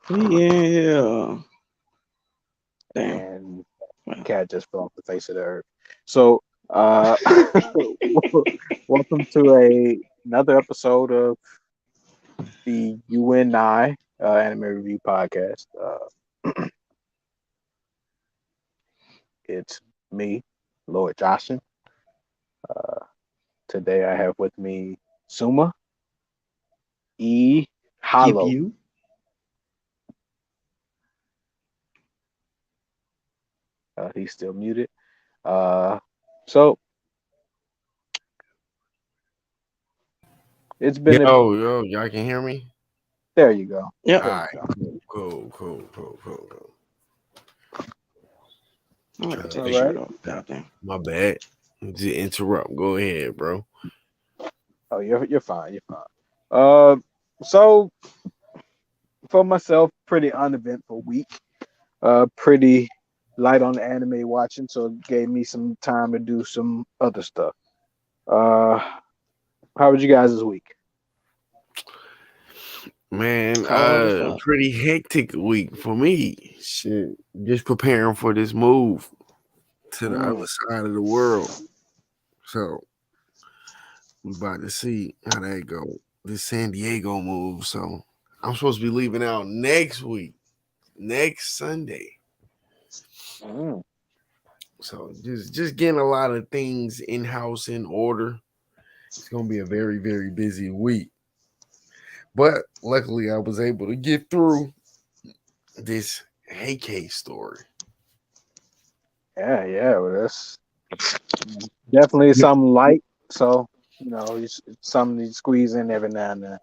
Yeah. Damn. and Well. cat just fell off the face of the earth. So, uh, welcome to another episode of the U.N.I. Anime Review Podcast. It's me, Lord Joshin. Uh, Today I have with me Suma E. Pew Hollow. pew. He's still muted. Uh, so it's been a Yo, y'all can hear me? there you go. Yep. All There you right, go. cool. I'm gonna Uh, take All the right. shirt off. Goddamn. my bad. Just interrupt. Go ahead, bro. Oh, you're fine. You're fine. Uh, so for myself, pretty uneventful week. Pretty light on the anime watching, so it gave me some time to do some other stuff. Uh, how was you guys this week? Man, Cold as fuck. pretty hectic week for me. Shit, just preparing for this move to the other Mm, side of the world. So we about to see how that go. This San Diego move. So I'm supposed to be leaving out next week, next Sunday. mm. So just getting a lot of things in house in order. It's gonna be a very busy week. But luckily I was able to get through this Heike story. Yeah. Well, that's definitely something light. So something you squeeze in every now and then.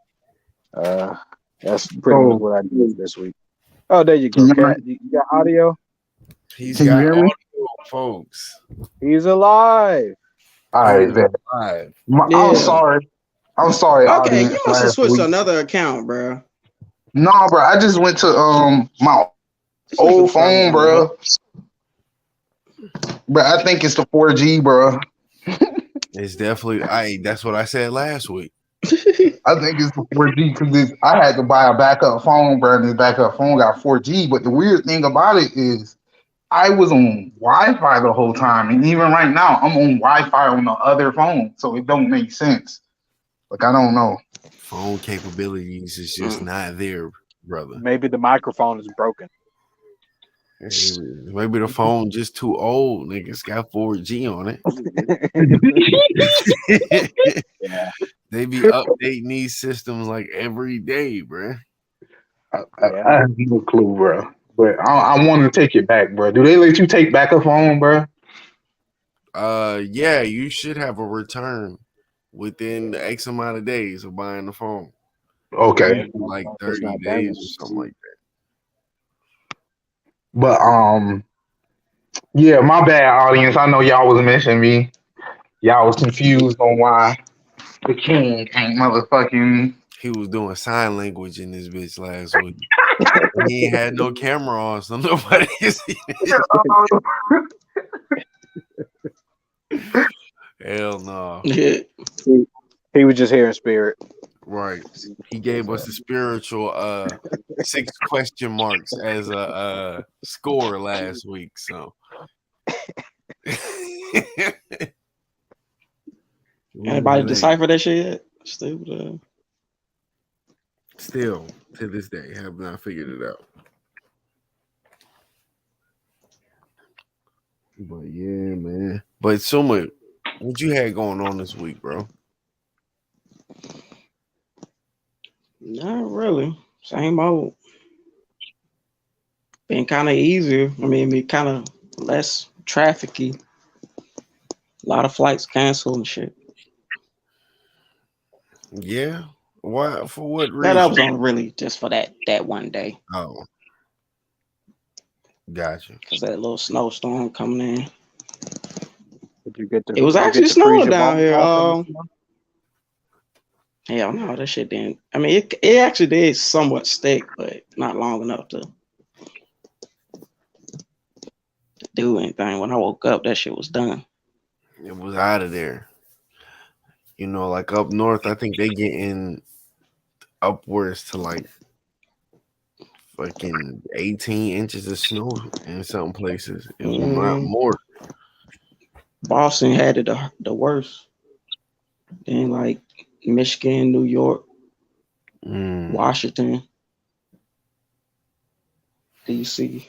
Uh, that's pretty much So what I did this week. Oh, there you can go, you, Cat. You got audio. He's can you got hear me? audio, folks. He's alive. All He right, is then. alive. I'm Yeah. sorry. I'm sorry, Okay, you audience. must have Last switched to week, another account, bro. no, bro. I just went to my This old nigga probably phone, on the bro. But I think it's the 4G, bro. It's definitely that's what I said last week. I think it's the 4G because I had to buy a backup phone, bro. And this backup phone got 4G. But the weird thing about it is, I was on Wi-Fi the whole time, and even right now, I'm on Wi-Fi on the other phone, so it don't make sense. Like I don't know. Phone capabilities is just Mm. not there, brother. Maybe the microphone is broken. Maybe the phone just too old. Niggas got 4G on it. Yeah. They be updating these systems like every day, bruh. I Yeah. have no clue, bro. But I want to take it back, bro. Do they let you take back a phone, bro? Yeah, you should have a return within the X amount of days of buying the phone. Yeah. Okay, As Like long as it's 30 not days or damaged. something like but yeah, my bad, audience. I know y'all was missing me. Y'all was confused on why the king ain't motherfucking. he was doing sign language in this bitch last week. He ain't had no camera on, so nobody can see it. Hell no. Yeah. he, he was just here in spirit. Right. He gave us the spiritual 6 question marks as a score last week. So we Anybody went in. decipher that shit yet? Stupid. Still to this day have not figured it out. But yeah, man. But Suma, what you had going on this week, bro? Not really. Same old. Been kind of easier. I mean, be kind of less trafficy. A lot of flights canceled and shit. Yeah. Why? For what That reason? was only really just for that one day Oh, gotcha. because that little snowstorm coming in. Did It was you get actually to freeze snowing your down bones here. off in the snow? Hell no, that shit didn't. I mean, it actually did somewhat stick, but not long enough to do anything. When I woke up, that shit was done. It was out of there. Like up north, I think they getting upwards to like fucking 18 inches of snow in some places. It was not Mm, more. Boston had it the worst. Then like Michigan, New York, Mm. Washington, DC.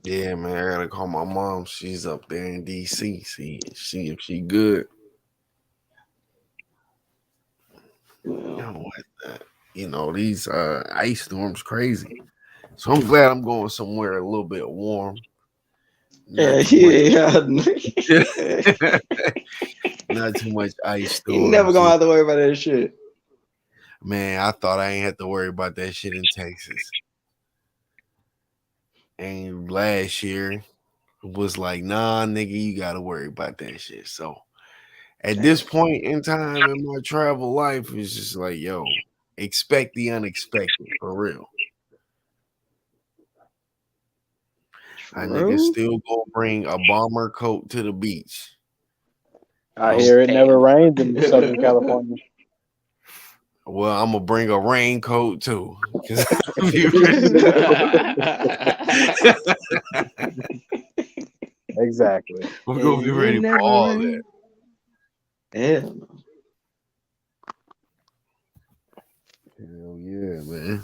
Yeah, man, I gotta call my mom. She's up there in DC. See if she good. You Well, know what? These ice storms crazy. So I'm glad I'm going somewhere a little bit warm. yeah, Not too yeah. much. Not too much ice You never storms. gonna have to worry about that shit. Man, I thought I ain't had to worry about that shit in Texas. And last year was like, nah, nigga, you gotta worry about that shit. So at this point in time in my travel life, it's just like, yo, expect the unexpected for real. A nigga True. still gonna bring a bomber coat to the beach. I hear it never rains in Southern Damn. California. Well, I'm gonna bring a raincoat too. Cause Exactly. we're gonna be ready for all that. Hell no. Hell yeah, man.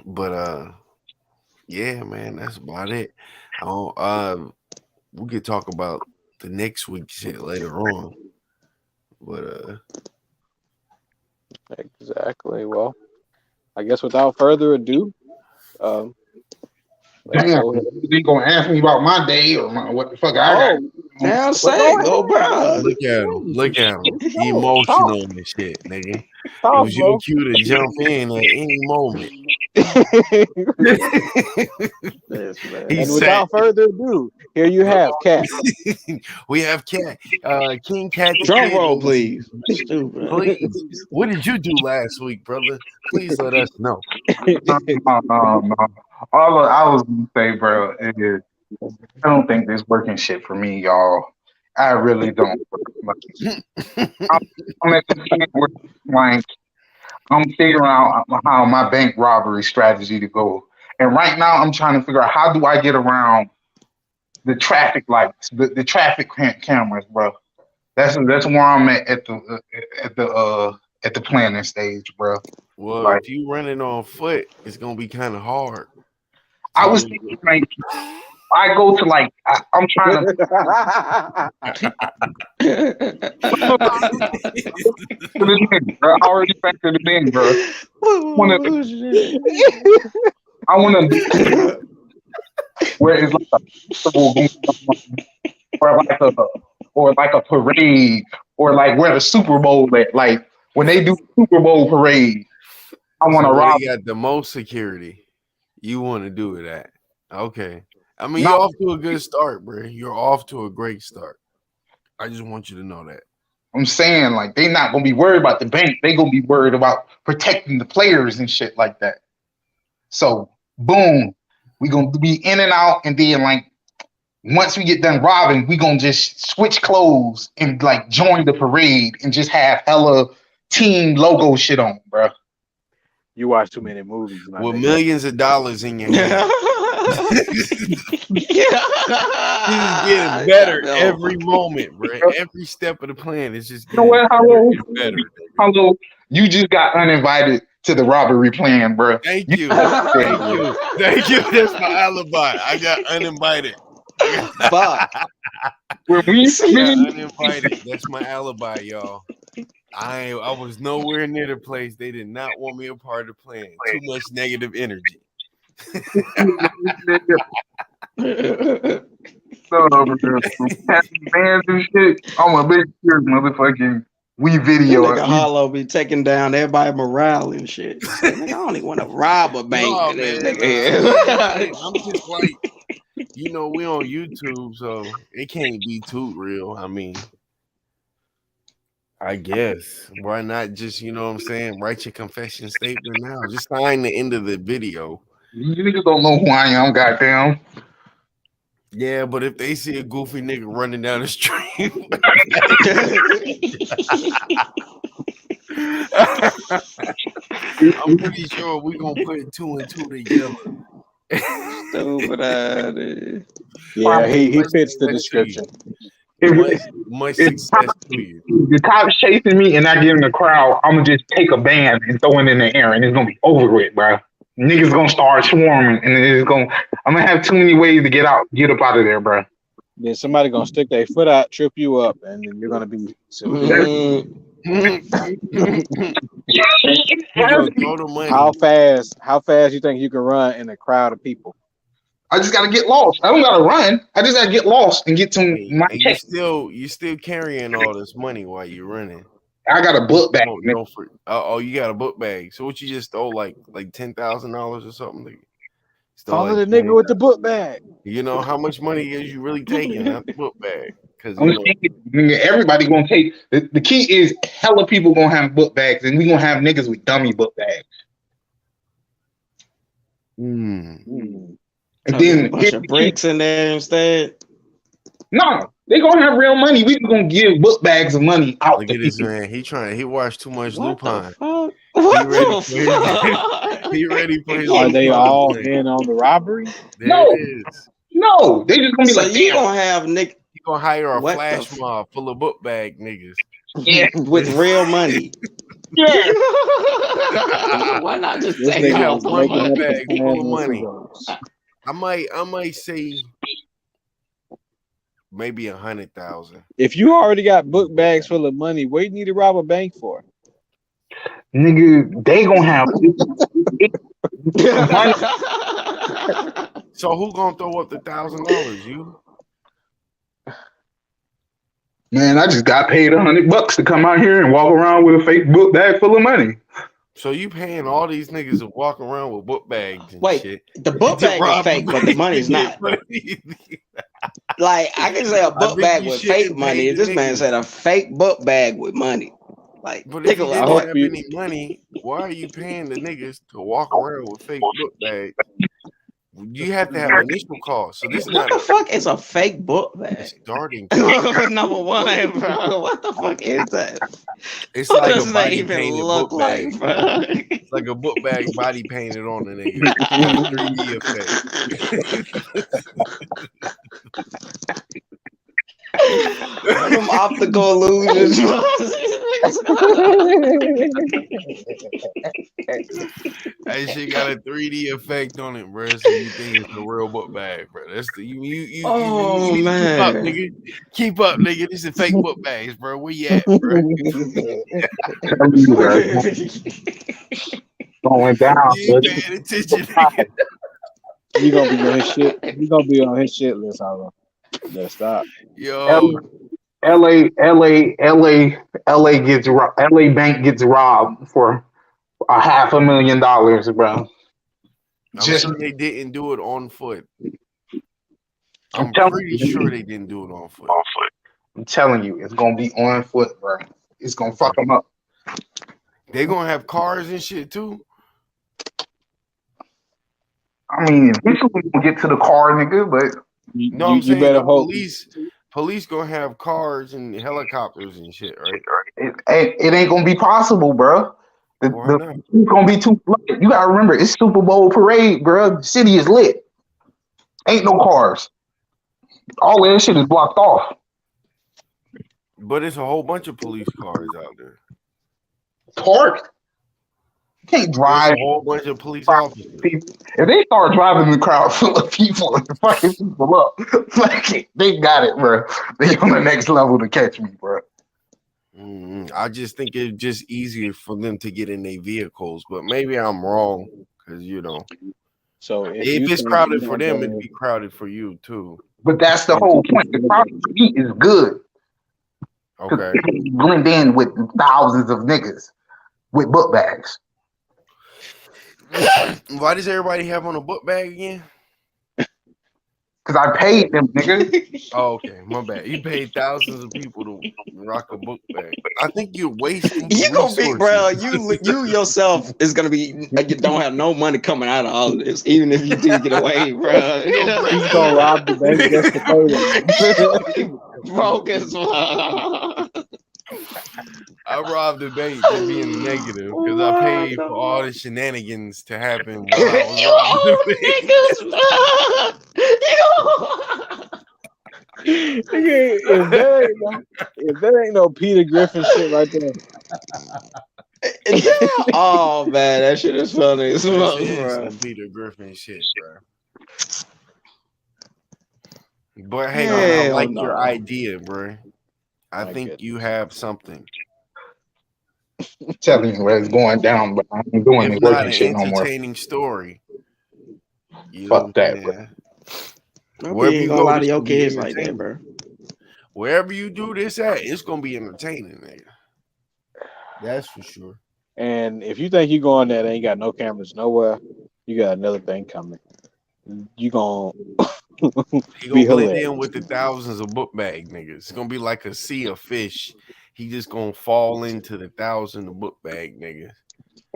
But yeah, man, that's about it. I don't, we could talk about the next week shit later on. But Exactly. Well, I guess without further ado, um, let's Damn, go ahead. you gonna ask me about my day or what the fuck I got? Oh, Damn, well, say, go go, ahead, bro. man. look at him. Look at him. He Go. Talk, emotional and shit, nigga. It talk, was your bro. cue to jump in at any moment. This He man. And said, without further ado, here you have Cat. we have Cat, King Cat the Drum roll, Kid. please. Stupid. Please, what did you do last week, brother? Please let us know. No. I was gonna say, bro, is I don't think this working shit for me, y'all. I really don't. Like, I'm, I'm at the point where like I'm figuring out how my bank robbery strategy to go, and right now I'm trying to figure out how do I get around the traffic lights, the traffic cameras, bro. That's where I'm at the at the planning stage, bro. Well, Like if you running on foot, it's gonna be kind of hard I to was use. thinking, like I go to like I'm trying to put it in, bro. I already factored it in, bro. Wanna Oh, shit. I wanna do where it's like a festival going on, or like a parade, or like where the Super Bowl at. Like when they do Super Bowl parade, I want So to where they rob. got the most security, you want to do it at? Okay. I mean, Not you're off to a good start, bro. You're off to a great start. I just want you to know that. I'm saying like they not gonna be worried about the bank. They gonna be worried about protecting the players and shit like that. So boom, we gonna be in and out, and then like once we get done robbing, we gonna just switch clothes and like join the parade and just have hella team logo shit on, bro. You watch too many movies, my With nigga. millions of dollars in your hand. It's getting better every moment, bro. Every step of the plan is just You know getting what? better and better. Hello, you just got uninvited to the robbery plan, bro. Thank you. Thank you. Thank you. That's my alibi. I got uninvited. Fuck. When we I got uninvited. That's my alibi, y'all. I was nowhere near the place. They did not want me a part of the plan. Too much negative energy. bands and shit, I'm a big serious motherfucking we This video. nigga Hollow be taking down everybody morale and shit. He said, nigga, I don't even want to rob a bank. No, This man. nigga here. I'm just like, we on YouTube, so it can't be too real. I mean, I guess. Why not just, what I'm saying, write your confession statement now? Just sign the end of the video. You niggas don't know who I am, goddamn. Yeah, but if they see a goofy nigga running down the street, I'm pretty sure we're gonna put 2 and 2 together. Stupid ass. Yeah, Hey, he much fits the success to you. description. Much If success to you. the cops chasing me and I get in the crowd, I'm gonna just take a band and throw it in the air, and it's gonna be over with, bro. Niggas gonna start swarming, and I'm gonna have too many ways to get up out of there, bro. Then somebody gonna stick their foot out, trip you up, and then you're gonna be severe. You gonna throw the money. How fast you think you can run in a crowd of people? I just gotta get lost. I don't gotta run. I just gotta get lost and get to my And check. you still carrying all this money while you're running. I got a book bag. You got a book bag. So what you just stole like $10,000 or something? Follow the nigga with the book bag. You know how much money is you really taking out the book bag? Because everybody gonna take the key is hella people gonna have book bags, and we gonna have niggas with dummy book bags. And then a bunch of bricks in there instead. No, they gonna have real money. We gonna give book bags of money out. Look at this man. He watched too much Lupin. He ready for his. Are they all in on the robbery? No, they just gonna be like. You gonna have Nick. You gonna hire a flash mob full of book bag niggas. Yeah, with real money. Yeah. Why not just take out one book bag full of money? I might say maybe 100,000. If you already got book bags full of money, what do you need to rob a bank for? Nigga, they gonna have So who gonna throw up the $1,000? You? Man, I just got paid $100 to come out here and walk around with a fake book bag full of money. So you paying all these niggas to walk around with book bags and shit. The book bag is fake, but the money's not. Like, I can say a book bag with fake money. This man said a fake book bag with money. Like, but if you don't have any money, why are you paying the niggas to walk around with fake book bags? You have to have initial costs. So this what the fuck is a fake book bag? Starting number one, bro. What the fuck is that? It's what like does a that body even painted look book like, bag. bro? It's like a book bag body painted on the nigga. 3D effect. Some optical illusions. That shit got a 3D effect on it, bro. So you think it's the real book bag, bro? That's the you man. Keep up, nigga. This is fake book bags, bro. Where you at, bro? Going down. You ain't paying attention, nigga. You gonna be on his shit. You gonna be on his shit list, Alvin. Yeah, stop. Yo, LA bank gets robbed for $500,000, bro. I'm sure they didn't do it on foot. I'm pretty sure they didn't do it on foot. I'm telling you, it's gonna be on foot, bro. It's gonna fuck them up. They gonna have cars and shit too. I mean, eventually we gonna get to the car, nigga, but I'm saying better hope. Police gonna have cars and helicopters and shit, right? It ain't gonna be possible, bro. It's gonna be too lit. You gotta remember, it's Super Bowl parade, bro. The city is lit. Ain't no cars. All that shit is blocked off. But it's a whole bunch of police cars out there. Parked. You can't drive. There's a whole bunch of police officers. If they start driving the crowd full of people and fucking people up, like they got it, bro. They on the next level to catch me, bro. I just think it's just easier for them to get in their vehicles, but maybe I'm wrong because So if it's crowded for them, it'd be crowded for you too. But that's the whole point. The crowd for me is good. Okay. Blend in with thousands of niggas with book bags. Why does everybody have on a book bag again? Because I paid them, nigga. Oh, okay. My bad. You paid thousands of people to rock a book bag. I think you're wasting You gonna be, resources. bro. You yourself is gonna be. You don't have no money coming out of all of this, even if you do get away, bro. He's gonna rob the bank just to pay them. Focus, I robbed the bank to be in the negative because I paid for all the shenanigans to happen while I was robbing the Nigga, if there ain't no Peter Griffin shit right there. Oh man, that shit is funny as bank. fuck, That shit is bro. some Peter Griffin shit, bro. But hey, man, I Hell like your no. idea, bro. I My think goodness. you have something. I'm telling you where it's going down, but I ain't doing If the not working an shit no more. entertaining story, you know Fuck what that, I'm bro. saying? Maybe Wherever you you ain't gonna go, lie to this your gonna be kids like that, entertaining. bro. Wherever you do this at, it's gonna be entertaining, nigga. That's for sure. And if you think you going there, they ain't got no cameras nowhere. You got another thing coming. You gonna He be gonna blend hilarious. in with the thousands of book bag niggas. It's gonna be like a sea of fish. He just gonna fall into the thousand of book bag niggas.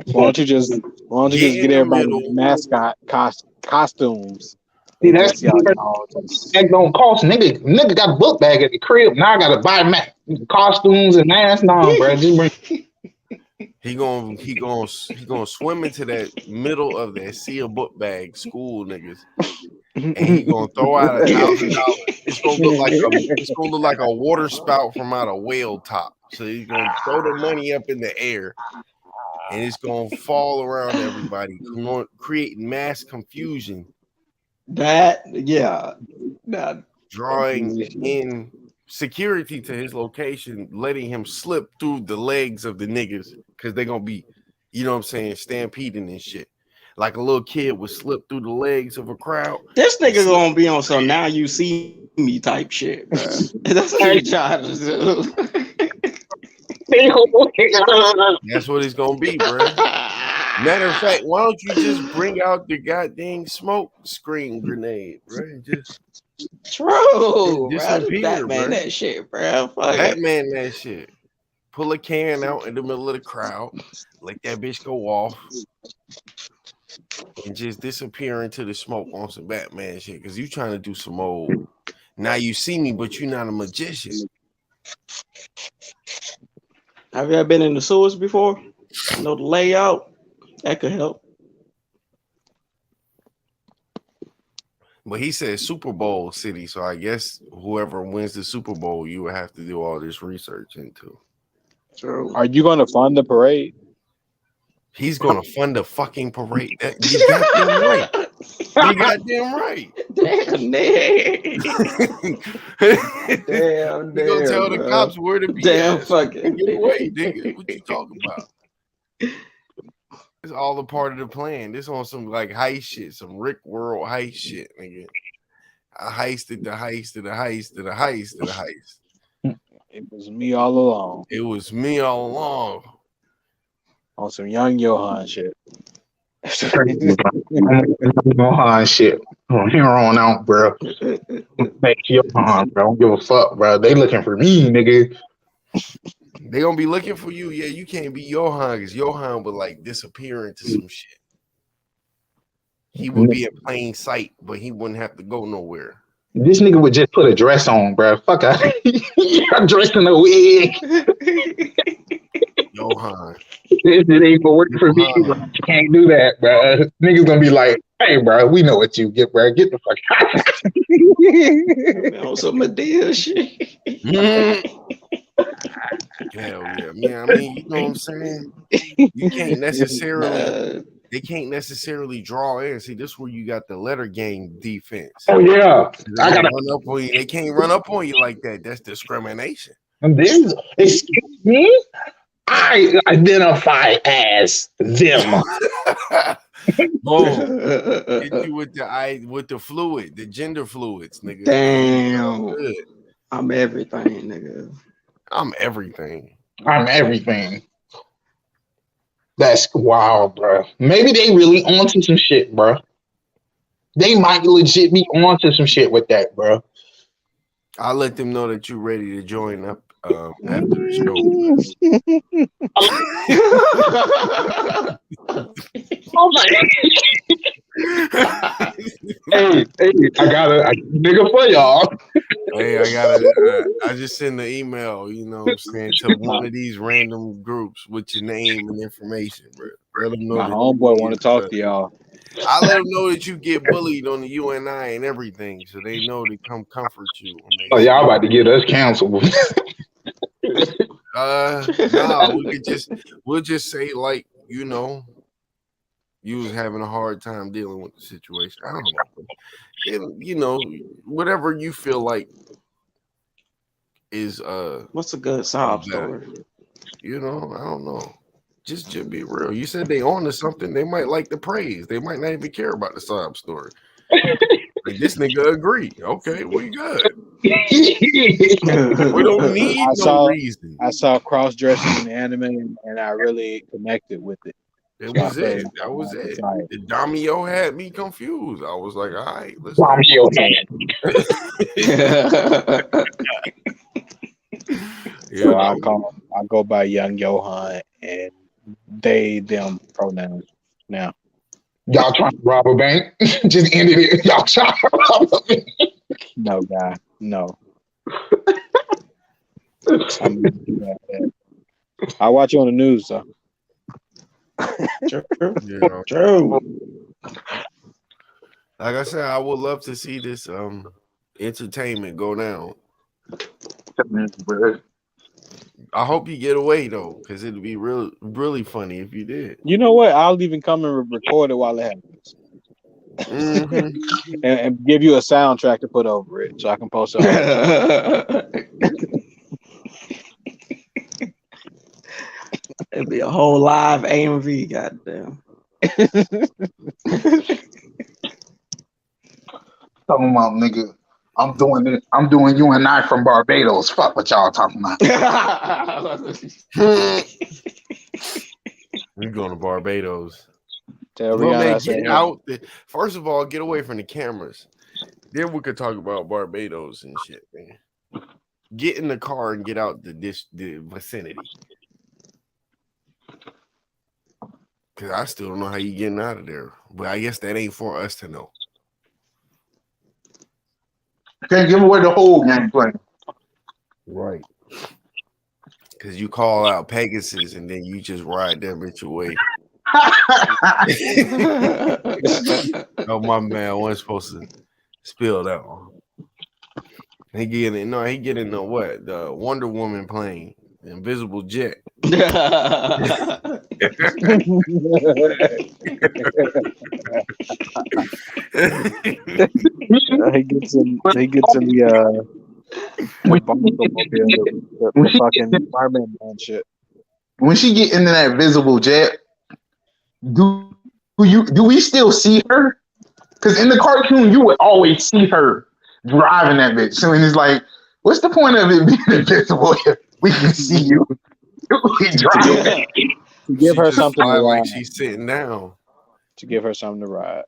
Why don't you just Get get in the everybody middle. mascot costumes See, and that's just y'all just that don't cost. Nigga got a book bag at the crib. Now I gotta buy costumes and masks. Nah, bro, just bring. He gonna swim into that middle of that sea of book bag school niggas, and he gonna throw out $1,000. It's gonna look like a water spout from out a whale top. So he's gonna throw the money up in the air, and it's gonna fall around everybody, creating mass confusion, That drawing in security to his location, letting him slip through the legs of the niggas because they're gonna be, you know what I'm saying, stampeding and shit. Like a little kid would slip through the legs of a crowd. this nigga gonna be on some now you see me type shit, bro. That's what you trying to do. That's what it's gonna be, bro. Matter of fact, why don't you just bring out the goddamn smoke screen grenade, bro? Just True, bro. disappear, Batman bro. that shit, bro. Fuck it. Batman that shit. Pull a can out in the middle of the crowd, let that bitch go off, and just disappear into the smoke on some Batman shit. Cause you trying to do some old. Now you see me, but you're not a magician. Have you ever been in the sewers before? Know the layout? That could help. But he said Super Bowl city, so I guess whoever wins the Super Bowl, you would have to do all this research into. True. Are you gonna fund the parade? He's gonna fund a fucking parade. You goddamn right. You goddamn right. Damn, damn, We gonna tell the bro. cops where to be Damn, at. So we can fucking. get away, nigga. What you talking about? It's all a part of the plan. This on some like heist shit, some Rick World heist shit, nigga. I heisted the heist of the heist of the heist of the heist. It was me all along It was me all along. on some young Johan shit. Johan shit from here on out, bro. Make Johan, bro. Don't give a fuck, bro. They looking for me, nigga. They gonna be looking for you. Yeah, you can't be Johan because Johan would like disappear into some shit. He would be in plain sight, but he wouldn't have to go nowhere. This nigga would just put a dress on, bro. Fuck out. I'm dressed in a wig. Johan. This shit ain't gonna work for me, bro. You can't do that, bro. Niggas gonna be like, hey, bro, we know what you get, bro. Get the fuck out. On some Medea shit. Hell yeah. Yeah, I mean, you know what I'm saying? You can't necessarily they can't necessarily draw in. See, this is where you got the letter game defense. Oh yeah. I gotta run up on you. They can't run up on you like that. That's discrimination. Excuse me? I identify as them. Boom. Hit you with the fluid, the gender fluids, nigga. Damn. Good. I'm everything, nigga. I'm everything. I'm everything. That's wild, bro. Maybe they really onto some shit, bro. They might legit be onto some shit with that, bro. I'll let them know that you're ready to join up after the show. I'm like, Hey, I got a nigga for y'all. Hey, I just send the email, you know what I'm saying, to one of these random groups with your name and information, bro. Let them know My that homeboy want to talk to y'all. I let them know that you get bullied on the U.N.I. and everything, so they know to come comfort you when they Oh, see y'all you. about to get us canceled. Nah, we'll just say like, you know, you was having a hard time dealing with the situation. I don't know, but you know, whatever you feel like is What's a good sob story? you know, I don't know. Just be real. You said they on to something. They might like the praise. They might not even care about the sob story. Like this nigga agree. Okay, we good. We don't need no reason. I saw cross dressing in the anime, and I really connected with it. It So was it. That was it. The Damio had me confused. I was like, all right, let's Bomb your So I go by Young Johan and they them pronouns now. Y'all trying to rob a bank? Just ended it. Y'all trying to rob a bank? No, guy, no. I watch you on the news, though. Yeah. True. Like I said, I would love to see this entertainment go down. I hope you get away though, because it'd be really funny if you did. You know what? I'll even come and record it while it happens, and give you a soundtrack to put over it, so I can post it on it. It'd be a whole live AMV, goddamn. Talking about nigga. I'm doing it. I'm doing U.N.I from Barbados. Fuck what y'all talking about. We're going to Barbados. Tell Well, man, Rihanna, get out. First of all, get away from the cameras. Then we could talk about Barbados and shit, man. Get in the car and get out the vicinity. Because I still don't know how you getting out of there. But I guess that ain't for us to know. Can't give away the whole gameplay. Right. Because you call out Pegasus and then you just ride that bitch away. Oh, my man wasn't supposed to spill that one. He get in the what? The Wonder Woman plane, the invisible jet. he gets in the fucking fireman and shit. When she get into that visible jet, do we still see her? Because in the cartoon, you would always see her driving that bitch. So it's like, what's the point of it being invisible if we can see you? We driving. To give her something to ride. Like she's sitting down. To give her something to ride.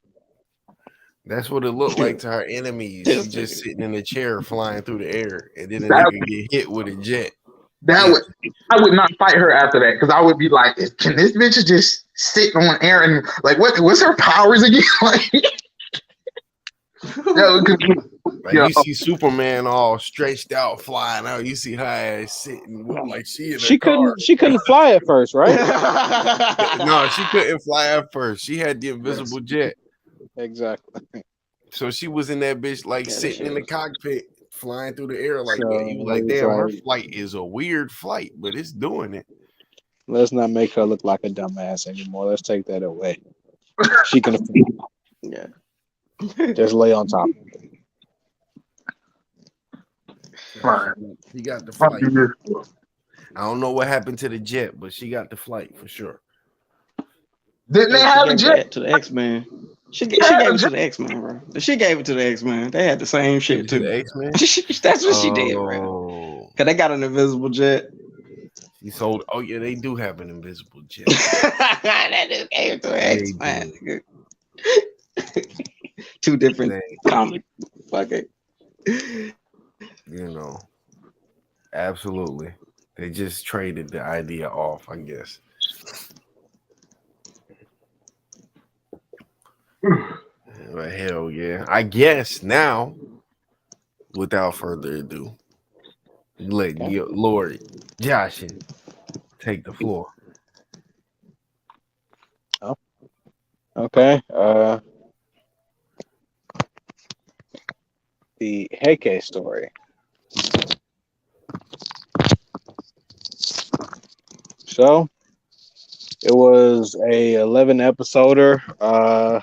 That's what it looked like to her enemies. She's just sitting in a chair flying through the air, and then a nigga get hit with a jet. I would not fight her after that because I would be like, can this bitch just sit on air and like what's her powers again? You see Superman all stretched out flying out. You see her ass sitting like she in a car. She couldn't fly at first, right? No, she couldn't fly at first. She had the invisible jet. Exactly. So she was in that bitch like sitting in the cockpit, flying through the air like that. You like, damn, her flight is a weird flight, but it's doing it. Let's not make her look like a dumbass anymore. Let's take that away. She can just lay on top. She got the flight. I don't know what happened to the jet, but she got the flight for sure. Didn't they have a jet to the X-Men? She gave it to the X-Men, bro. She gave it to the X-Men. They had the same shit too. The X-Men? That's what she did, bro. Cause they got an invisible jet. She sold. Oh yeah, they do have an invisible jet. That just gave it to the X-Men. Two different comic. Fuck it. You know, absolutely. They just traded the idea off, I guess. But hell yeah. I guess now, without further ado, let Lord Josh take the floor. Oh, okay. The Heike story. So it was a 11 episoder.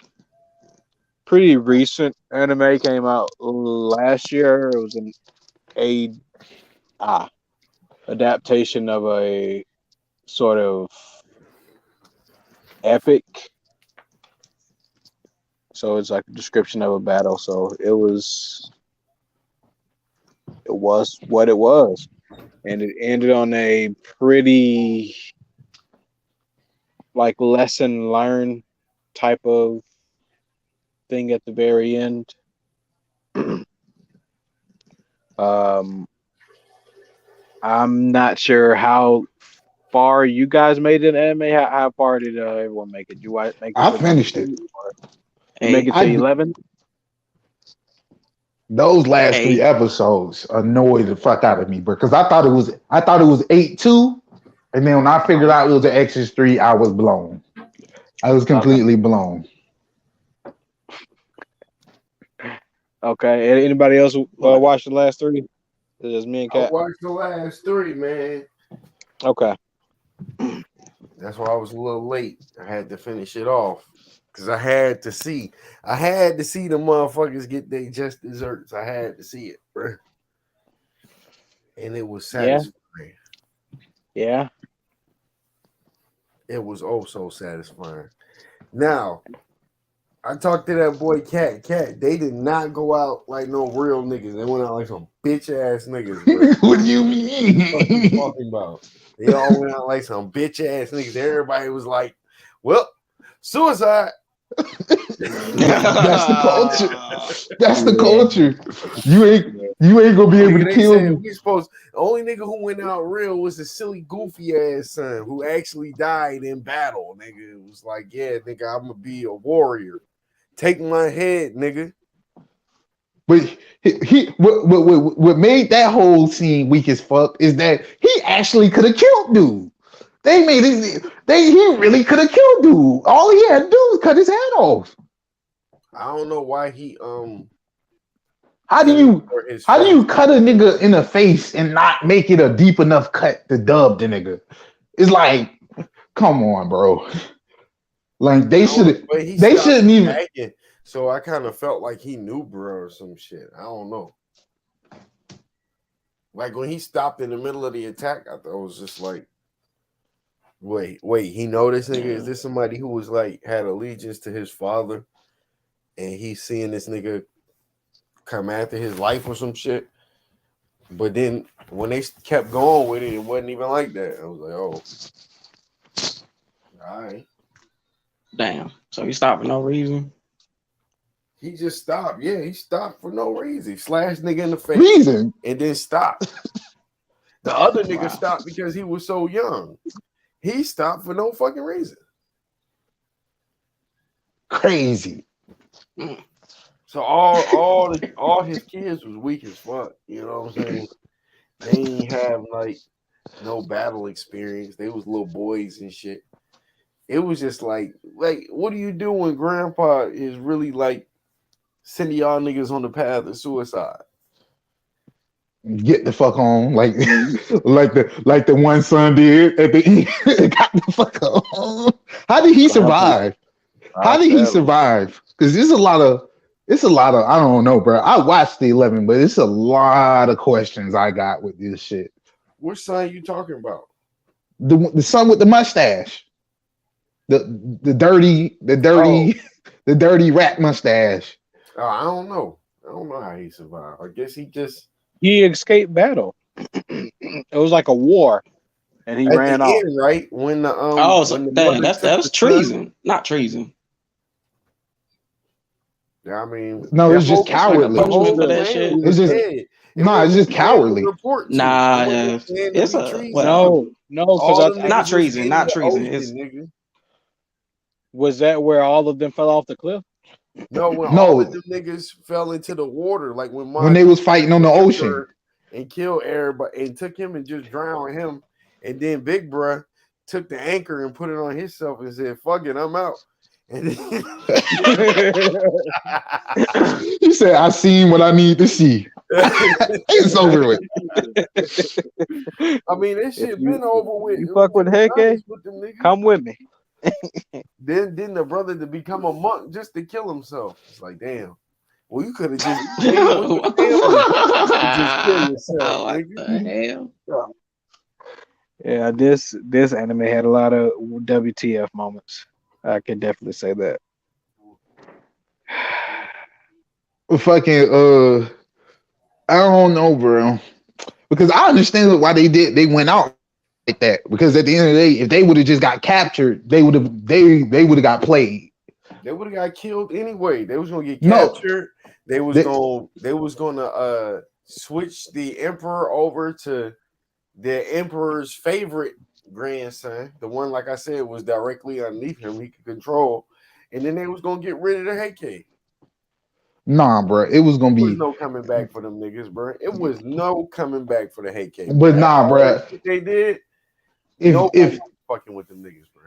Pretty recent anime, came out last year. It was a adaptation of a sort of epic. So it's like a description of a battle. So it was what it was, and it ended on a pretty like lesson learned type of thing at the very end. I'm not sure how far you guys made it in anime. How far did everyone make it? You make it? I finished it. You make it to 11? Those last 3 Eight. episodes annoyed the fuck out of me, bro. Because I thought it was 8-2, and then when I figured out it was an Exorcist 3, I was blown. I was completely blown. Okay. Anybody else watch the last 3? It's just me and I Kat. watched the last 3, man. Okay. That's why I was a little late. I had to finish it off because I had to see the motherfuckers get their just desserts. I had to see it, bro. And it was satisfying. Yeah. It was oh so satisfying. Now, I talked to that boy Cat. They did not go out like no real niggas. They went out like some bitch ass niggas, bro. What do you mean? What you talking about? They all went out like some bitch ass niggas. Everybody was like, well, suicide. That's the culture. That's the culture. You ain't gonna be able to kill me. We supposed the only nigga who went out real was the silly goofy ass son who actually died in battle. Nigga, it was like, yeah, nigga, I'm gonna be a warrior. Take my head, nigga. But what made that whole scene weak as fuck is that he actually could have killed dude. They made it. He really could have killed dude. All he had to do was cut his head off. I don't know why he How do you cut a nigga in the face and not make it a deep enough cut to dub the nigga? It's like, come on, bro. Like they shouldn't even. Acting, so I kind of felt like he knew, bro, or some shit. I don't know. Like when he stopped in the middle of the attack, I thought it was just like, wait, he know this nigga? Is this somebody who was like had allegiance to his father, and he's seeing this nigga come after his life or some shit? But then when they kept going with it, it wasn't even like that. I was like, oh, all right. Damn. So he stopped for no reason. He just stopped. Yeah, he stopped for no reason. He slashed nigga in the face and then stopped. The other nigga stopped because he was so young. He stopped for no fucking reason. Crazy. So all his kids was weak as fuck. You know what I'm saying? They ain't have like no battle experience. They was little boys and shit. It was just like what do you do when grandpa is really like sending y'all niggas on the path of suicide? Get the fuck on, like the one son did at the end. Got the fuck on. How did he survive? How did he survive? Because it's a lot of I don't know, bro. I watched the 11, but it's a lot of questions I got with this shit. Which son you talking about? The son with the mustache. The dirty rat mustache. Oh, I don't know how he survived. I guess he escaped battle. It was like a war, and he ran off. End, right when the that's treason, not treason. Yeah, I mean, no, it's just cowardly. It's just cowardly. Nah, it's no, because not treason. It's was that where all of them fell off the cliff? No, when all of No, them niggas fell into the water, like when when Ma they was fighting on the ocean. and killed everybody and took him and just drowned him, and then Big Bruh took the anchor and put it on himself and said, "Fuck it, I'm out." And then He said, "I seen what I need to see." It's over with. I mean, this If shit been you over with. you It fuck was with just Heike, honest with them niggas. come with me. Then the brother to become a monk just to kill himself. It's like, damn. Well, you could have just stayed with What the family and just kill yourself, the nigga. hell? Yeah, this anime had a lot of WTF moments. I can definitely say that. Fucking I don't know, bro. Because I understand why they went out like that. Because at the end of the day, if they would have just got captured, they would have got played. They would have got killed anyway. They was gonna get No, captured. They was gonna switch the emperor over to the emperor's favorite grandson, the one like I said was directly underneath him, he could control, and then they was gonna get rid of the Heike. nah, bro. It was gonna There was be, no coming back for them niggas, bro. It was no coming back for the Heike, bro. but After nah, all bro. the shit they did, If nobody if was fucking with them niggas, bro.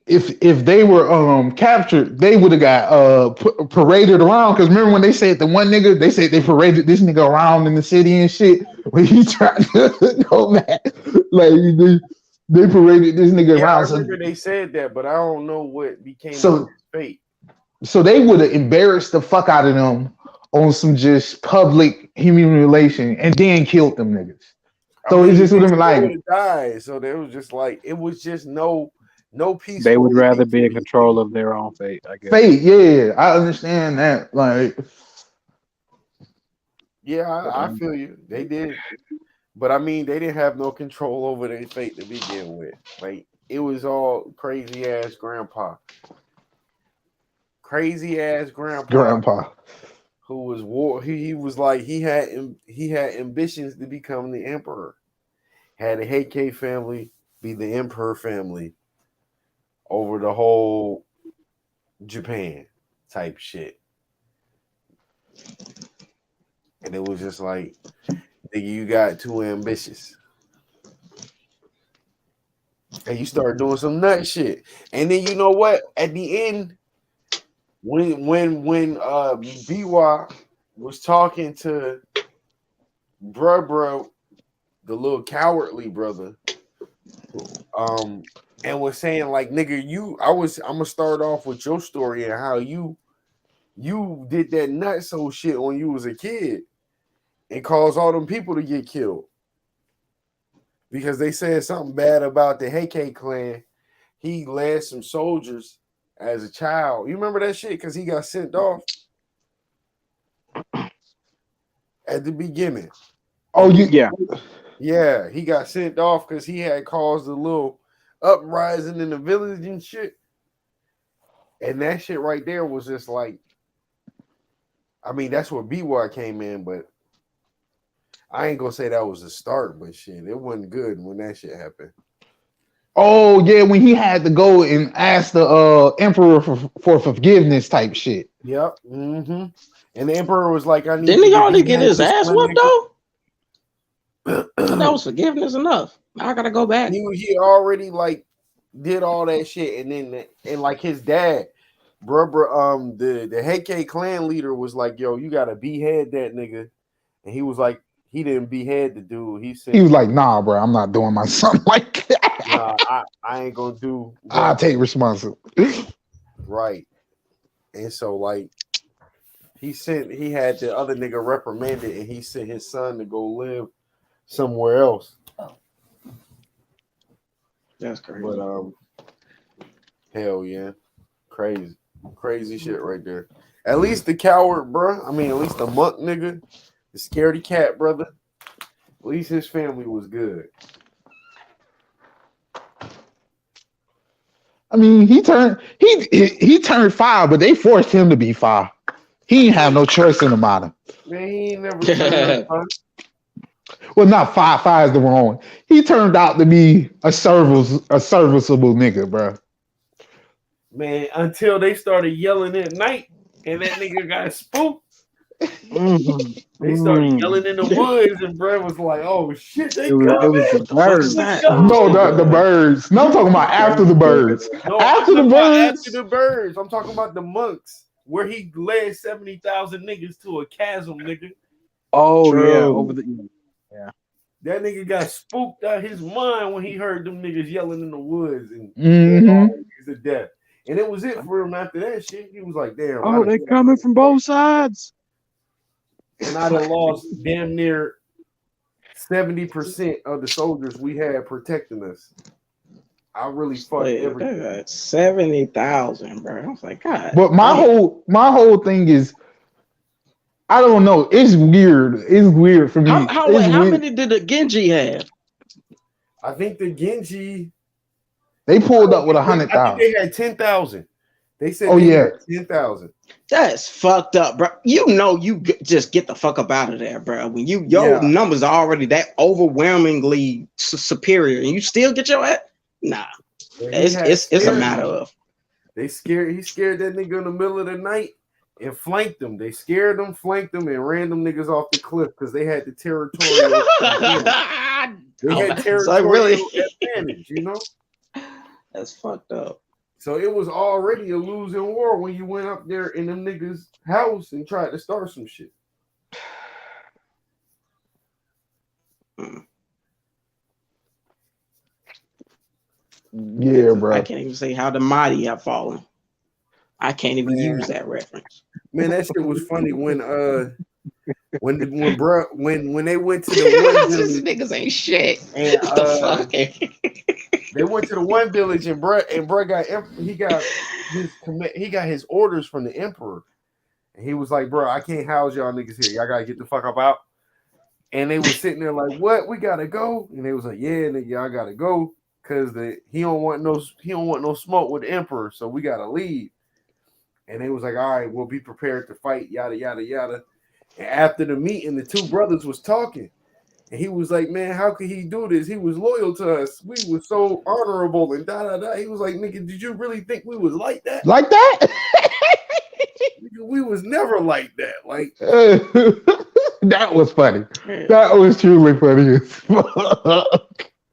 if they were captured, they would have got paraded around. Because remember when they said the one nigga, they said they paraded this nigga around in the city and shit when he tried to go back. Like they paraded this nigga Yeah, I around. remember they said that, but I don't know what became of So his fate. so they would have embarrassed the fuck out of them on some just public humiliation and then killed them niggas. I So it mean, just would they have been still would like have died. So there was just like it was just no They peaceful would rather ending be to in these control niggas. of their own fate, I guess. fate. Yeah, I understand that. Like, Yeah, But I feel you. They did. But I mean, they didn't have no control over their fate to begin with. Like it was all crazy ass grandpa. Crazy ass grandpa grandpa. who was war he was like he had ambitions to become the emperor. Had the Heike family be the emperor family over the whole Japan type shit. And it was just like, nigga, you got too ambitious. And you start doing some nut shit. And then you know what? At the end, when BY was talking to bro, the little cowardly brother, and was saying like, nigga, I'm gonna start off with your story and how you did that nutso shit when you was a kid and caused all them people to get killed because they said something bad about the Heike clan. He led some soldiers as a child. You remember that shit? Because he got sent off at the beginning. Oh, you yeah, Yeah, he got sent off because he had caused a little uprising in the village and shit. And that shit right there was just like, I mean, that's where BY came in, but I ain't gonna say that was a start, but shit, it wasn't good when that shit happened. Oh yeah, when he had to go and ask the emperor for forgiveness type shit. Yep. Mm-hmm. And the emperor was like, I need Didn't you he to already be get head his this ass one whooped nigga. though? That was forgiveness enough. Now I gotta go back. He already like did all that shit, and then and like his dad, the Heike clan leader was like, yo, you gotta behead that nigga. And he was like, he didn't behead the dude. He He said, was like, "Nah, bro, I'm not doing my son like that. nah, I ain't gonna do I'll what take responsibility." right. And so like he had the other nigga reprimanded, and he sent his son to go live somewhere else. That's crazy. But hell yeah, crazy shit right there. At least the coward, bro. I mean, at least the monk nigga, the scaredy cat brother. At least his family was good. I mean, he turned 5, but they forced him to be 5. He didn't have no choice in the matter. Man, he ain't never turned. Well, not 5. 5 is the wrong. He turned out to be a serviceable nigga, bro. Man, until they started yelling at night. and that nigga got spooked. Mhm. They started Mm. yelling in the woods, and Brad was like, "Oh shit, they It was coming! the Fuck is bird. that? No, Go!" the birds. No, I'm talking about after the birds. No, I'm After the talking about after birds. the birds. I'm talking about the monks, where he led 70,000 niggas to a chasm, nigga. Oh yeah, True. over the yeah. That nigga got spooked out his mind when he heard them niggas yelling in the woods and Mm-hmm. to death. And it was it for him after that shit. He was like, damn. Oh, they coming from both sides. And I done lost damn near 70% of the soldiers we had protecting us. I really fucked Wait, everything. they got 70,000, bro. I was like, God. But my whole thing is, I don't know. It's weird. It's weird for me. How many did the Genji have? I think the Genji. They pulled up with I think 100,000. they had 10,000. They said Oh, they yeah. had 10,000. That's fucked up, bro. You know, just get the fuck up out of there, bro. When your numbers are already that overwhelmingly superior, and you still get your ass. Nah, it's a matter of. He scared that nigga in the middle of the night and flanked them. They scared them, flanked them, and ran them niggas off the cliff because they had the territorial advantage. They had territorial advantage, you know? That's fucked up. So it was already a losing war when you went up there in them niggas' house and tried to start some shit. Yeah, bro. I can't even say how the mighty have fallen. I can't even use that reference. Man, that shit was funny when when they went to the one village. These niggas ain't shit. And, What the fuck? They went to the one village and Brett got his orders from the emperor, and he was like, "Bro, I can't house y'all niggas here. Y'all gotta get the fuck up out." And they were sitting there like, "What? We gotta go?" And they was like, "Yeah, nigga, y'all gotta go because he don't want no smoke with the emperor, so we gotta leave." And they was like, "All right, we'll be prepared to fight." Yada yada yada. And after the meeting, the two brothers was talking. And he was like, "Man, how could he do this? He was loyal to us. We were so honorable and da da da." He was like, "Nigga, did you really think we was like that? Like that? Nigga, we was never like that. Like that was funny. That was truly funny.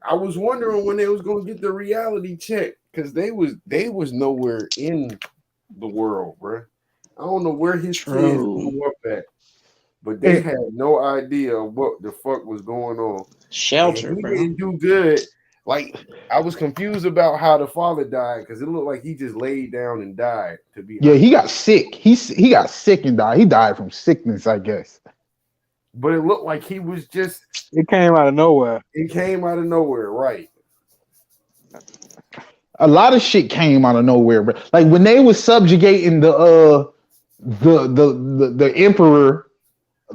I was wondering when they was gonna get the reality check because they was nowhere in the world, bro. I don't know where his kids grew up at. But they had no idea what the fuck was going on. Shelter, bro. Didn't do good. Like I was confused about how the father died because it looked like he just laid down and died. To be honest. He got sick. He got sick and died. He died from sickness, I guess. But it looked like he was just. It came out of nowhere. It came out of nowhere, right? A lot of shit came out of nowhere, bro. Like when they was subjugating the emperor.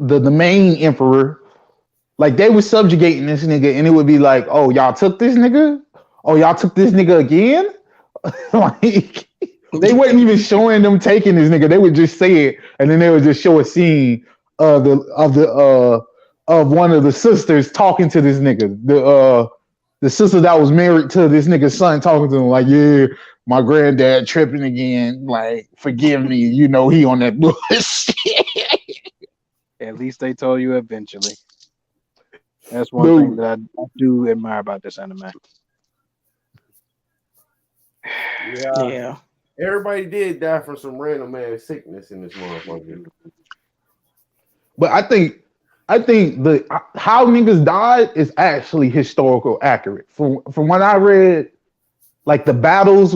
The main emperor, like they were subjugating this nigga, and it would be like, "Oh, y'all took this nigga? Oh, y'all took this nigga again?" Like they wasn't even showing them taking this nigga. They would just say it, and then they would just show a scene of one of the sisters talking to this nigga. The sister that was married to this nigga's son talking to him like, "Yeah, my granddad tripping again. Like, forgive me. You know he on that bullshit." At least they told you eventually. That's one thing that I do admire about this anime. Yeah. Everybody did die from some random ass sickness in this motherfucker. But I think the how niggas died is actually historical accurate. From what I read, like the battles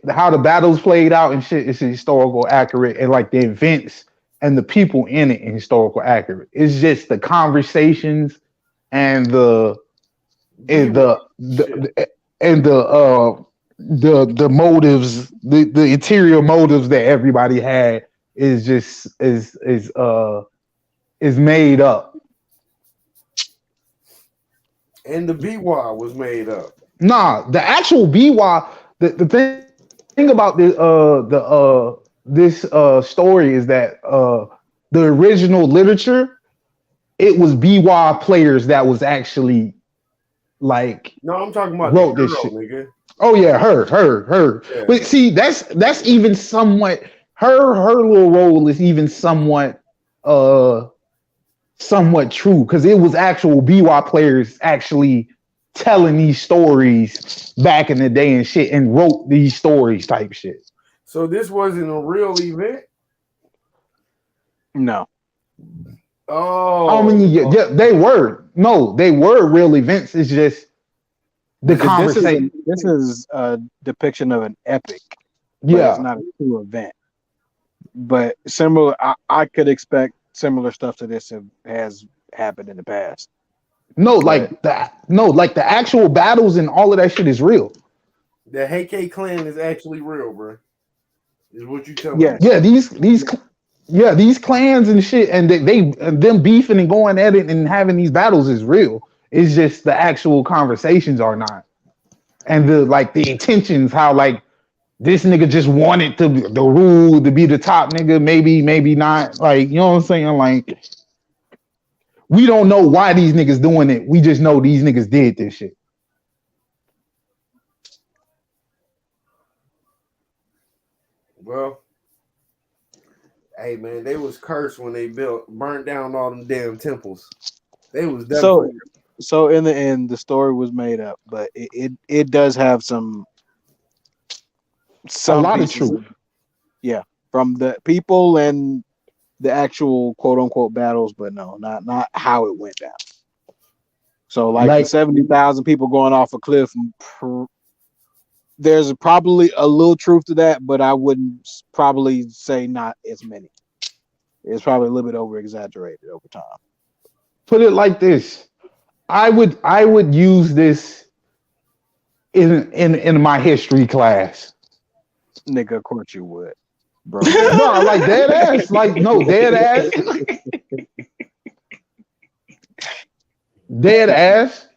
how the battles played out and shit is historical accurate, and like the events and the people in it is historical accurate. It's just the conversations and the motives, the interior motives that everybody had is just is made up. And the BY was made up. Nah, the actual BY, the thing about this story is that the original literature, it was BY players that was actually like no, I'm talking about wrote the this girl, shit. Nigga. Oh yeah, her. Yeah. But see, that's even somewhat her little role is even somewhat true because it was actual BY players actually telling these stories back in the day and shit and wrote these stories type shit. So this wasn't a real event? No. Oh, I mean, they were real events. It's just the conversation. This is a depiction of an epic. Yeah, it's not a true event. But similar, I could expect similar stuff to this has happened in the past. like the actual battles and all of that shit is real. The Heike clan is actually real, bro. Is what you telling me? Yeah, these clans and shit, and them beefing and going at it and having these battles is real. It's just the actual conversations are not, and the intentions, how like this nigga just wanted the rule to be the top nigga, maybe not, like, you know what I'm saying? Like, we don't know why these niggas doing it. We just know these niggas did this shit. Well, hey man, they was cursed when they burnt down all them damn temples. They was definitely so in the end, the story was made up, but it does have some a lot of truth. Yeah, from the people and the actual quote unquote battles, but no, not how it went down. So like the 70,000 people going off a cliff, there's probably a little truth to that, but I wouldn't probably say not as many. It's probably a little bit over exaggerated over time. Put it like this. I would use this in my history class. Nigga, of course you would, bro. No, like dead ass. Like, no, dead ass. Dead ass.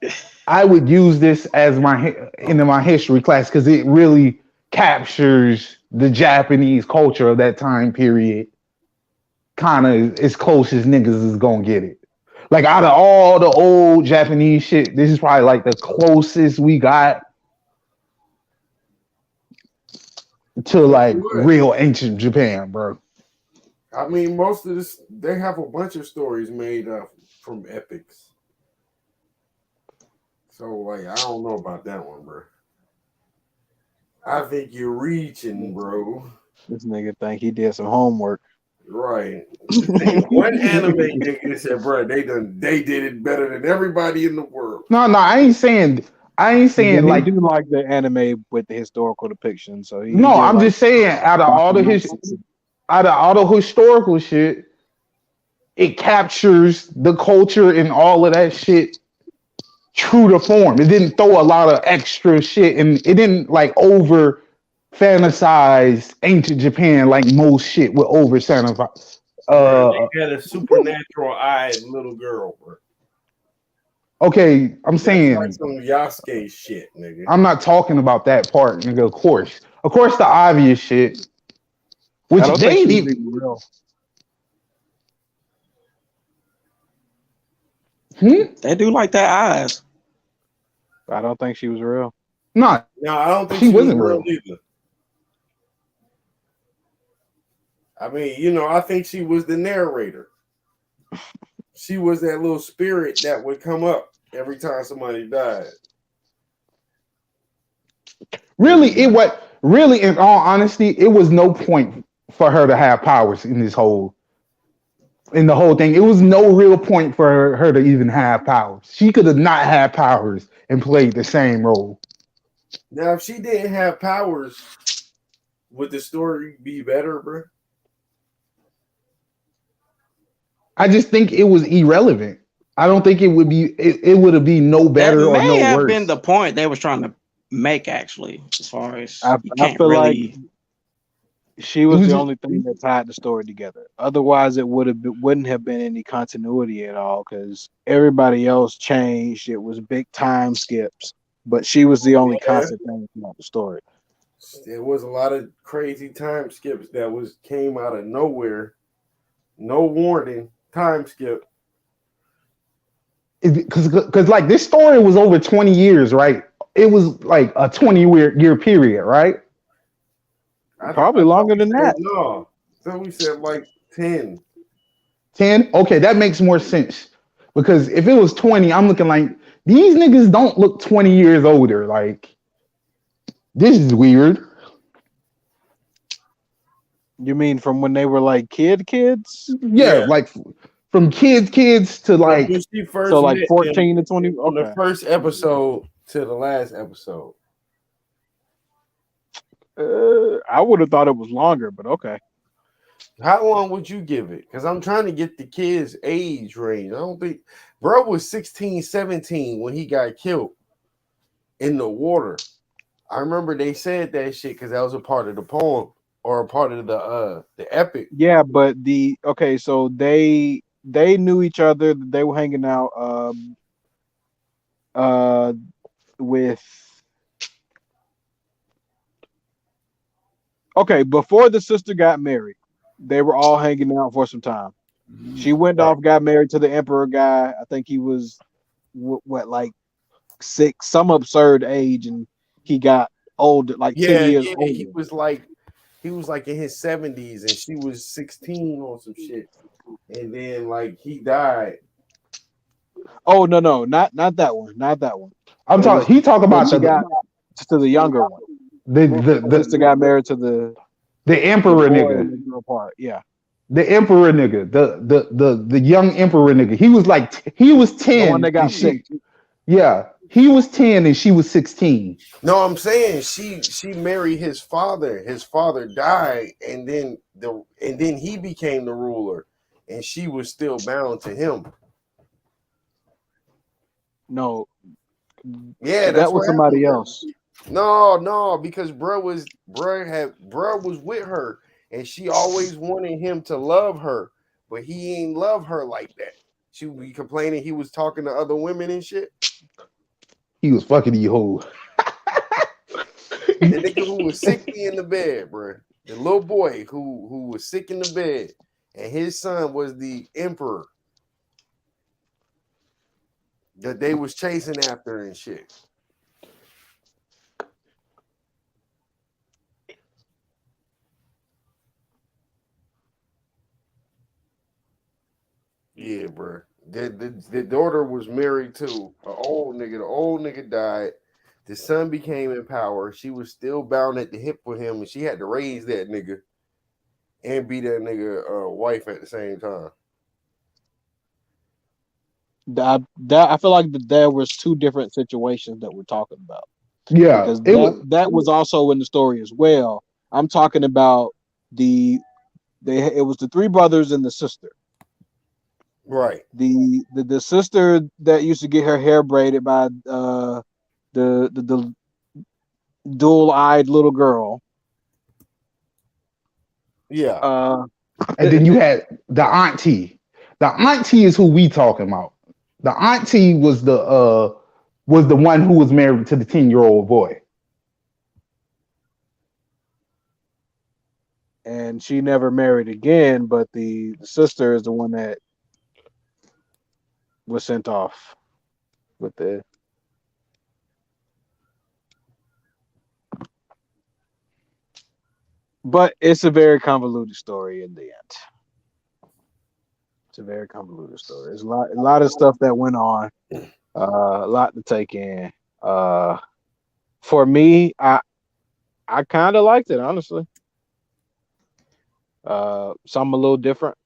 I would use this as in my history class because it really captures the Japanese culture of that time period. Kind of as close as niggas is gonna get it. Like, out of all the old Japanese shit, this is probably like the closest we got to like real ancient Japan, bro. I mean, most of this, they have a bunch of stories made up from epics. So, like, I don't know about that one, bro. I think you're reaching, bro. This nigga think he did some homework. Right. One anime nigga said, bro, they did it better than everybody in the world. No, I ain't saying like, do like the anime with the historical depiction. So I'm just saying, out of all the historical shit, it captures the culture and all of that shit true to form. It didn't throw a lot of extra shit, and it didn't like over fantasize ancient Japan like most shit would over fantasize. They had a supernatural eyed little girl, bro. Okay, I'm saying like some Yasuke shit, nigga. I'm not talking about that part, nigga. Of course, the obvious shit, which they need. Real. They do like that eyes. I don't think she was real. No, I don't think she wasn't real either. I mean, I think she was the narrator. She was that little spirit that would come up every time somebody died. Really, in all honesty, it was no point for her to have powers in the whole thing. It was no real point for her to even have powers. She could have not had powers and played the same role. Now, if she didn't have powers, would the story be better, bro? I just think it was irrelevant. I don't think it would be. It would have been no better or no worse. That may have been the point they was trying to make, actually. As far as I feel like she was the only thing that tied the story together. Otherwise, it wouldn't have been any continuity at all because everybody else changed. It was big time skips, but she was the only constant thing throughout the story. There was a lot of crazy time skips that came out of nowhere, no warning. Time skip. Because like this story was over 20 years, right? It was like a 20-year period, right? Probably longer than that. No, So we said like 10. 10? Okay, that makes more sense. Because if it was 20, I'm looking like these niggas don't look 20 years older. Like, this is weird. You mean from when they were like kids? Yeah, Yeah. like from kids to From when like, she So first like met him 14 to 20. on the Okay. first episode to the last episode. I would have thought it was longer, but okay. How long would you give it? Because I'm trying to get the kid's age range. I don't think bro was 16, 17 when he got killed in the water. I remember they said that shit because that was a part of the poem or a part of the epic. Yeah, but so they knew each other. They were hanging out uh with before the sister got married, they were all hanging out for some time. She went Right. off, got married to the emperor guy. I think he was like six, some absurd age, and he got old, like 10 Yeah, years yeah, older. he was like in his 70s and she was 16 or some shit. And then like he died. Oh no, not that one, not that one. I'm talking. He talk about She got to the younger one. the The sister got married to the emperor boy and nigga. the girl part. Yeah, The emperor nigga, the young emperor nigga. He was like he was the one 10 that got and sick. he was 10 and she was 16. No, I'm saying she married his father. His father died, and then he became the ruler, and she was still bound to him. No, Yeah, that's that was what somebody happened. else. No, because bro was with her, and she always wanted him to love her, but he ain't love her like that. She would be complaining he was talking to other women and shit. He was fucking you hoe. The nigga who was sickly in the bed, bro. The little boy who was sick in the bed, and his son was the emperor that they was chasing after and shit. Yeah, bro. The daughter was married to an old nigga. The old nigga died. The son became in power. She was still bound at the hip with him, and she had to raise that nigga and be that nigga wife at the same time. That I feel like there was two different situations that we're talking about, Yeah, because it was. that was also in the story as well. I'm talking about it was the three brothers and the sister. Right. The sister that used to get her hair braided by the dual-eyed little girl. Yeah. And then you had the auntie. The auntie is who we talking about. The auntie was the one who was married to the 10-year-old boy. And she never married again, but the sister is the one that was sent off with the. But it's a very convoluted story in the end. It's a very convoluted story. There's a lot of stuff that went on, a lot to take in. For me, I kind of liked it, honestly. Some a little different.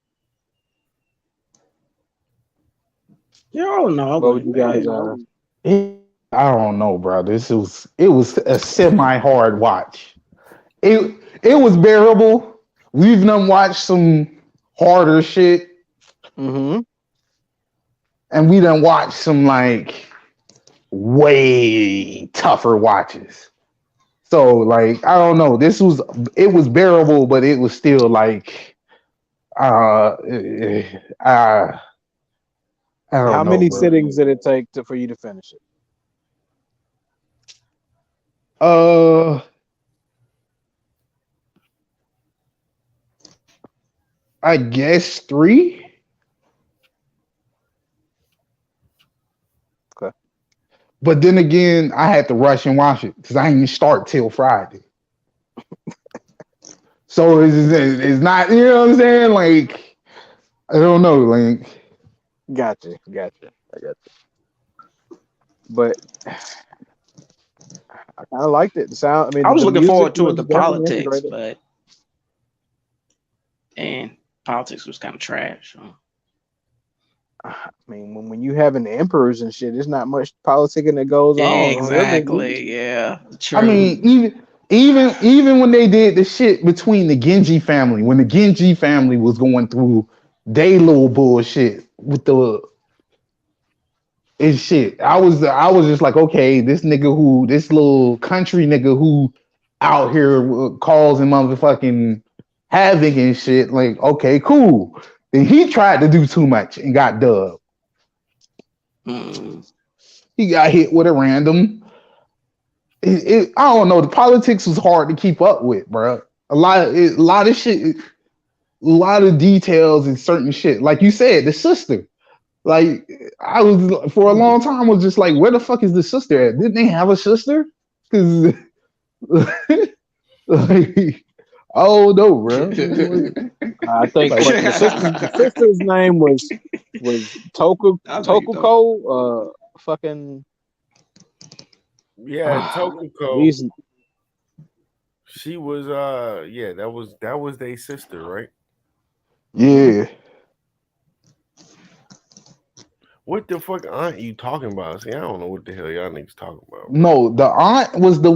Yo, no, What would you guys? I don't know, bro. It was a semi-hard watch. It was bearable. We've done watched some harder shit, Mm-hmm. and we done watched some like way tougher watches. So like I don't know. It was bearable, but it was still like I don't How know, many bro. sittings did it take for you to finish it? I guess 3. Okay. But then again, I had to rush and watch it because I didn't start till Friday. So it's not, you know what I'm saying? Like, I don't know, like. Gotcha. I got you. But I kind of liked it. The sound. I I mean, was the looking music forward to it, was the definitely politics, integrated. but and politics was kind of trash. So. I mean, when you having emperors and shit, there's not much politicking that goes on every week. Exactly. Yeah. I True. mean, even when they did the shit between the Genji family, when the Genji family was going through they little bullshit with the and shit, I was just like, okay, this little country nigga who out here causing motherfucking havoc and shit, like, okay, cool. Then he tried to do too much and got dubbed. Mm. He got hit with a random. I don't know. The politics was hard to keep up with, bro. A lot of shit, a lot of details and certain shit. Like you said, the sister. Like I was for a long time was just like, where the fuck is the sister at? Didn't they have a sister? Because like, oh no, bro. I think Like, what the sister's name was I think so. Tokuko. Fucking Yeah, Tokuko. these. She was yeah, that was their sister, right? yeah. What the fuck aunt you talking about? See, I don't know what the hell y'all niggas talking about, bro. No, the aunt was the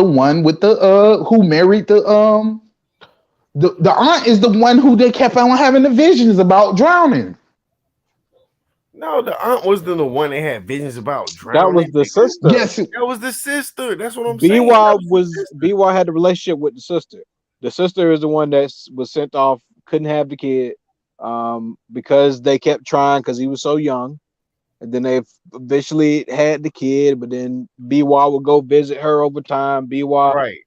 one with the who married the aunt is the one who they kept on having the visions about drowning. No, the aunt was the one that had visions about That was drowning. the sister. Yes, That was the sister. That's what I'm saying. BY That was the sister. BY had a relationship with the sister. The sister is the one that was sent off, couldn't have the kid, because they kept trying because he was so young. And then they eventually had the kid, but then BY would go visit her over time. BY Right.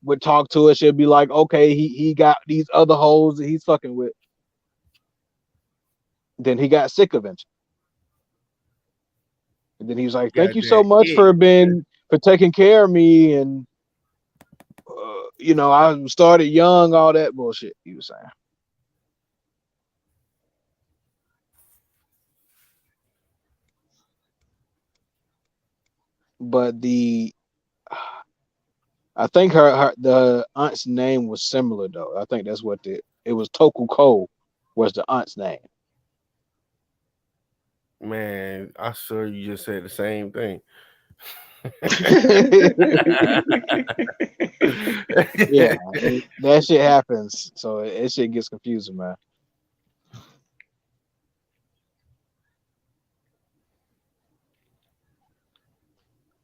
would talk to her. She'd be like, okay, he got these other hoes that he's fucking with. Then he got sick eventually. And then he was like, thank Got you so that much it. for taking care of me. And I started young, all that bullshit he was saying. But I think the aunt's name was similar though. I think that's what it was. Tokuko was the aunt's name. Man, I swear you just said the same thing. Yeah, that shit happens. So it shit gets confusing, man.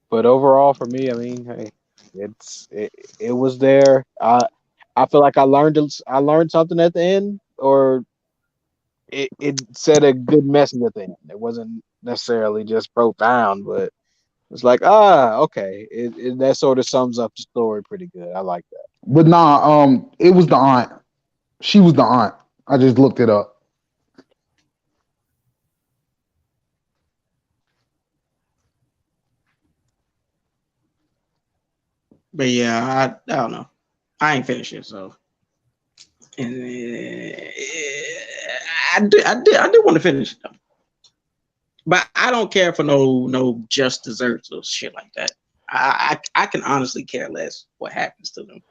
But overall, for me, I mean, hey, it was there. I feel like I learned something at the end, or it said a good message at the end. It wasn't necessarily just profound, but it's like, okay, that sort of sums up the story pretty good. I like that. but nah, it was the aunt. She was the aunt. I just looked it up. But yeah, I don't know. I ain't finished it, so. And I do want to finish it though. But I don't care for no just desserts or shit like that. I can honestly care less what happens to them.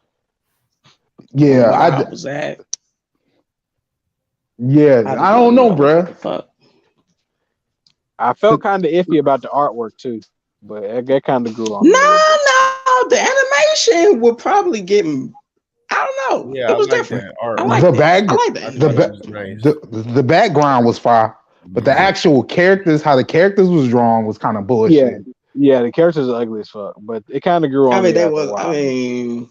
Yeah, Where I was at. I don't know, bruh. Fuck. I felt kind of iffy about the artwork too, but that kind of grew on me. No, the animation would probably get. I don't know. Yeah, It was like different. That. I like the that. bag, I like that. the background was fire, but the actual characters, how the characters was drawn, was kind of bullshit. Yeah, the characters are ugly as fuck, but it kind of grew on me.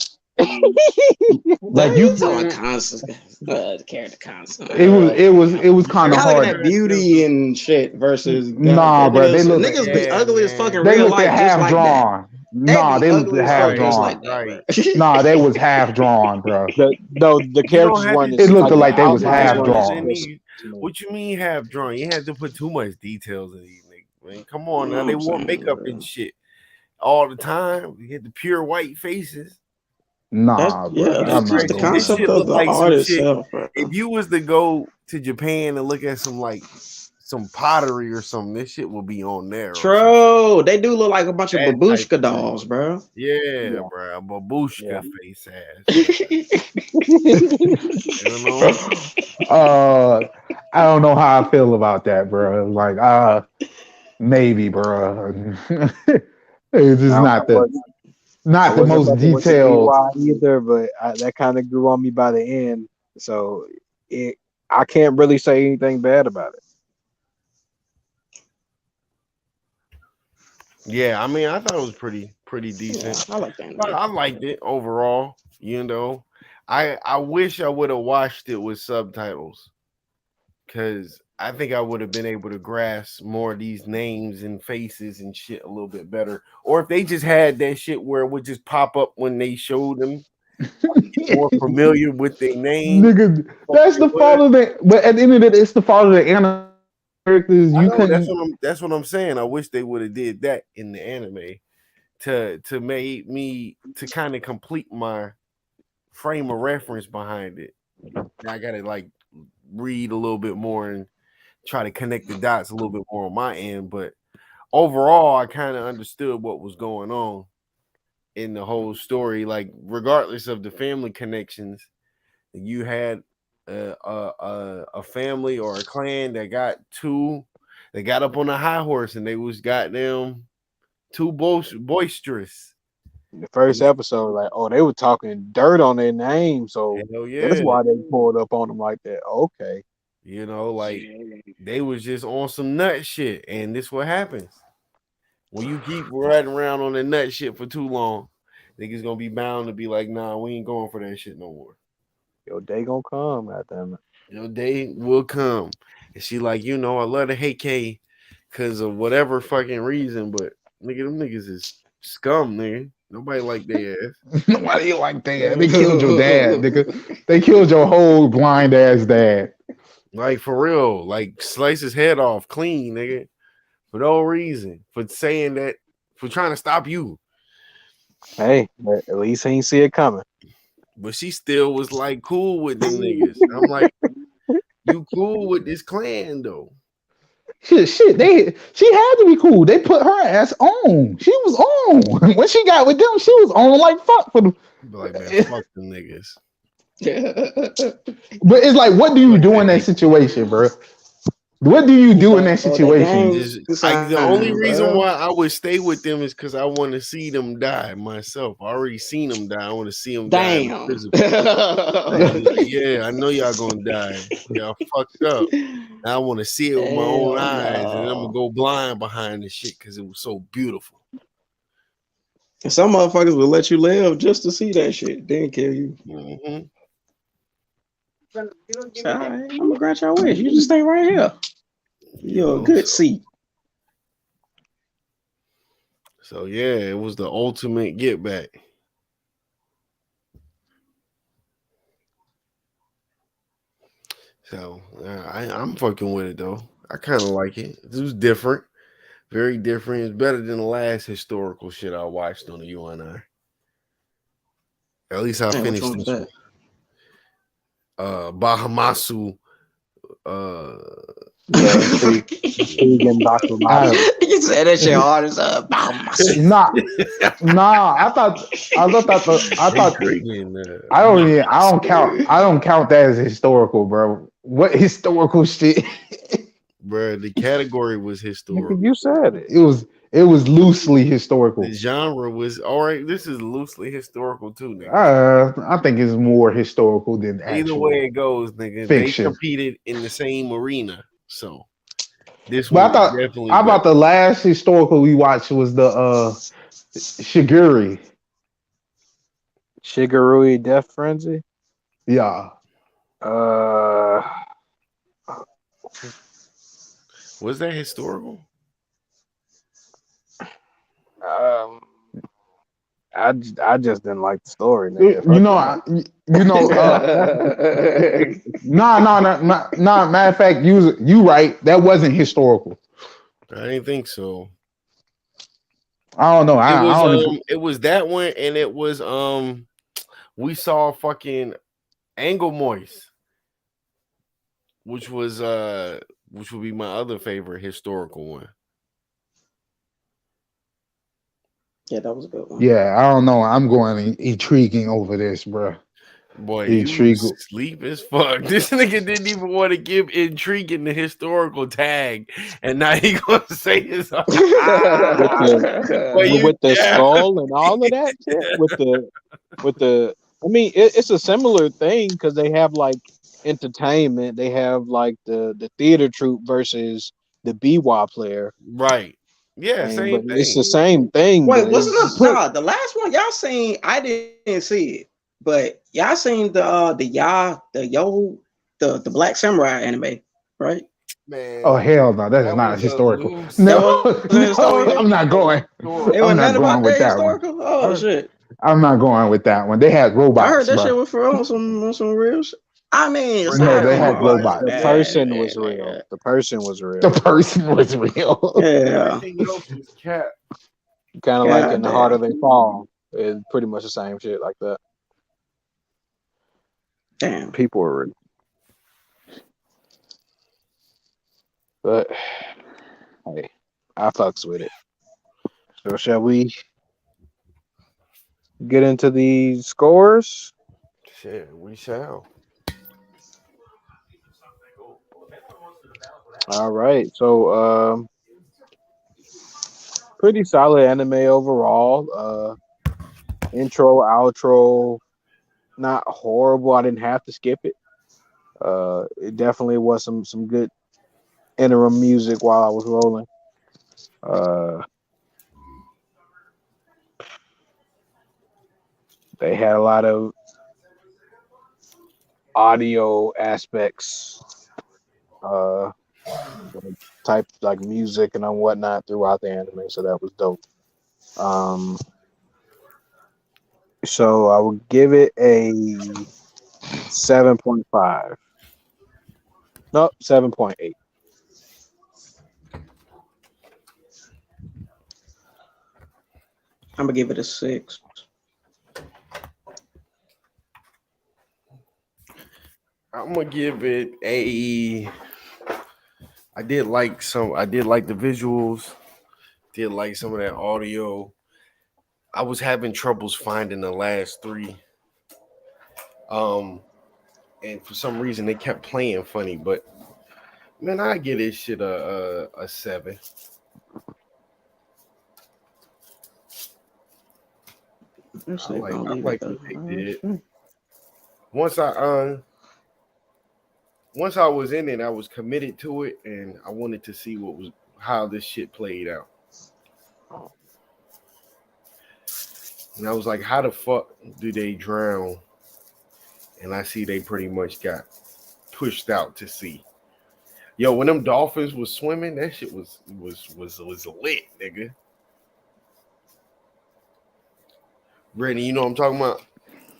Like you saw a constant the character constant. It was kind of hard. At beauty and shit versus nah, bro. They look niggas be ugly as fucking they real looked life, half just drawn. Like nah, they looked half drawn. Like that, nah, they was half drawn, bro. The characters weren't. It looked like they was half drawn. What you mean half drawn? You had to put too much details in these niggas. Man, come on now. They wore makeup and shit all the time. You get the pure white faces. Nah, bro. It's I'm That's just not the crazy. doing This that, concept shit bro. of look the like art some shit. itself, bro. If you was to go to Japan and look at some pottery or something, this shit will be on there or some shit. True, they do look like a bunch of That type babushka of shit. dolls, bro. Yeah, Yeah, bro. Babushka yeah. face ass. You know? I don't know how I feel about that, bro. Like, maybe, bro. It's just I not the wasn't most fucking with the detailed. DY either, but that kind of grew on me by the end. So I can't really say anything bad about it. Yeah, I mean, I thought it was pretty decent. Yeah, I like that. I liked it overall. You know, I wish I would have watched it with subtitles because I think I would have been able to grasp more of these names and faces and shit a little bit better. Or if they just had that shit where it would just pop up when they showed them, more familiar with their name. Nigga, that's the fault of the. But at the end of it, it's the fault of the anime characters. I You know couldn't. that's what I'm saying. I wish they would have did that in the anime to make me to kind of complete my frame of reference behind it. I gotta like read a little bit more and try to connect the dots a little bit more on my end. But overall, I kind of understood what was going on in the whole story. Like, regardless of the family connections, you had a family or a clan that got up on a high horse and they was goddamn too boisterous. The first episode, like, oh, they were talking dirt on their name, so Hell that's yeah. why they pulled up on them like that. Okay. You know, like they was just on some nut shit, and this what happens when you keep riding around on the nut shit for too long. Niggas gonna be bound to be like, nah, we ain't going for that shit no more. Your day gonna come, goddamn it. Your day will come, and she like, I love the Heike because of whatever fucking reason, but nigga, them niggas is scum, nigga. Nobody like their ass. Nobody like that. They killed your dad, nigga. They killed your whole blind ass dad. Like for real, like slice his head off clean, nigga, for no reason, for saying that, for trying to stop you. Hey, but at least he ain't see it coming. But she still was like cool with them niggas. I'm like, you cool with this clan though? Shit. She had to be cool. They put her ass on. She was on when she got with them. She was on like fuck for them. Be like, man, fuck them niggas. But it's like, what do you do in that situation, bro? What do you do in that situation? The only reason why I would stay with them is because I want to see them die myself. I already seen them die. I want to see them die. Yeah, I know y'all gonna die. Y'all fucked up. I want to see it with my own eyes, and I'm gonna go blind behind this shit because it was so beautiful. Some motherfuckers will let you live just to see that shit, then kill you. Mm-hmm. So, all right, I'm gonna grant your wish. You just stay right here. You're a good seat. So yeah, it was the ultimate get back. So I'm fucking with it though. I kind of like it. It was different, very different. It's better than the last historical shit I watched on the U.N.I. At least I finished this one. Bahamasu. You said that shit hard as Bahamasu. Nah. I don't count that as historical, bro. What historical shit? Bro, the category was historical. You said it. It was loosely historical. The genre was all right. This is loosely historical too, nigga. I think it's more historical than actual. Either way it goes, nigga. Fiction. They competed in the same arena, so this one. But definitely. I thought the last historical we watched was the Shiguri. Shigarui Death Frenzy. Yeah. Was that historical? I just didn't like the story. Nigga. Nah. Matter of fact, you right. That wasn't historical. I didn't think so. I don't know. It was that one, and it was we saw fucking Angle Moist, which would be my other favorite historical one. Yeah, that was a good one. Yeah, I don't know. I'm going intriguing over this, bro. Boy, you Intriguing. sleep as fuck. This nigga didn't even want to give intriguing the historical tag, and now he gonna say his. with you the down. skull and all of that shit. With the. I mean, it's a similar thing because they have like entertainment. They have like the theater troupe versus the BWA player. Right. Yeah, But same it's the thing. same thing. Wait, but wasn't it's- the last one y'all seen? I didn't see it, but y'all seen the Black Samurai anime, right? Man, Oh hell no, that is that not was a historical. loose. That No, wasn't no, historical. I'm not going. It Historical. was I'm not nothing going about with that that one. historical. Oh shit! I'm not going with that one. They had I heard robots, that shit bro. was for on some real shit. I mean, But No, aside they from had all of robots. the that, person was real. The person was The real. person was real. yeah, everything else was cat. Kind of like in the goddamn, harder they fall. It's pretty much the same shit like that. damn. People are real. But hey, I fucks with it. So shall we get into the scores? Shit, we shall. All right. So pretty solid anime overall. Intro, outro, not horrible. I didn't have to skip it. It definitely was some good interim music while I was rolling. They had a lot of audio aspects, type like music and whatnot throughout the anime, so that was dope. Um, so I would give it a 7.5. No, 7.8. I'm gonna give it a 6. I'm gonna give it a. I did like the visuals. Did like some of that audio. I was having troubles finding the last three. And for some reason they kept playing funny, but man, I give this shit a 7. I like what they did. Once I was in it, I was committed to it, and I wanted to see how this shit played out. And I was like, how the fuck do they drown? And I see they pretty much got pushed out to sea. Yo, when them dolphins was swimming, that shit was lit, nigga. Brittany, you know what I'm talking about?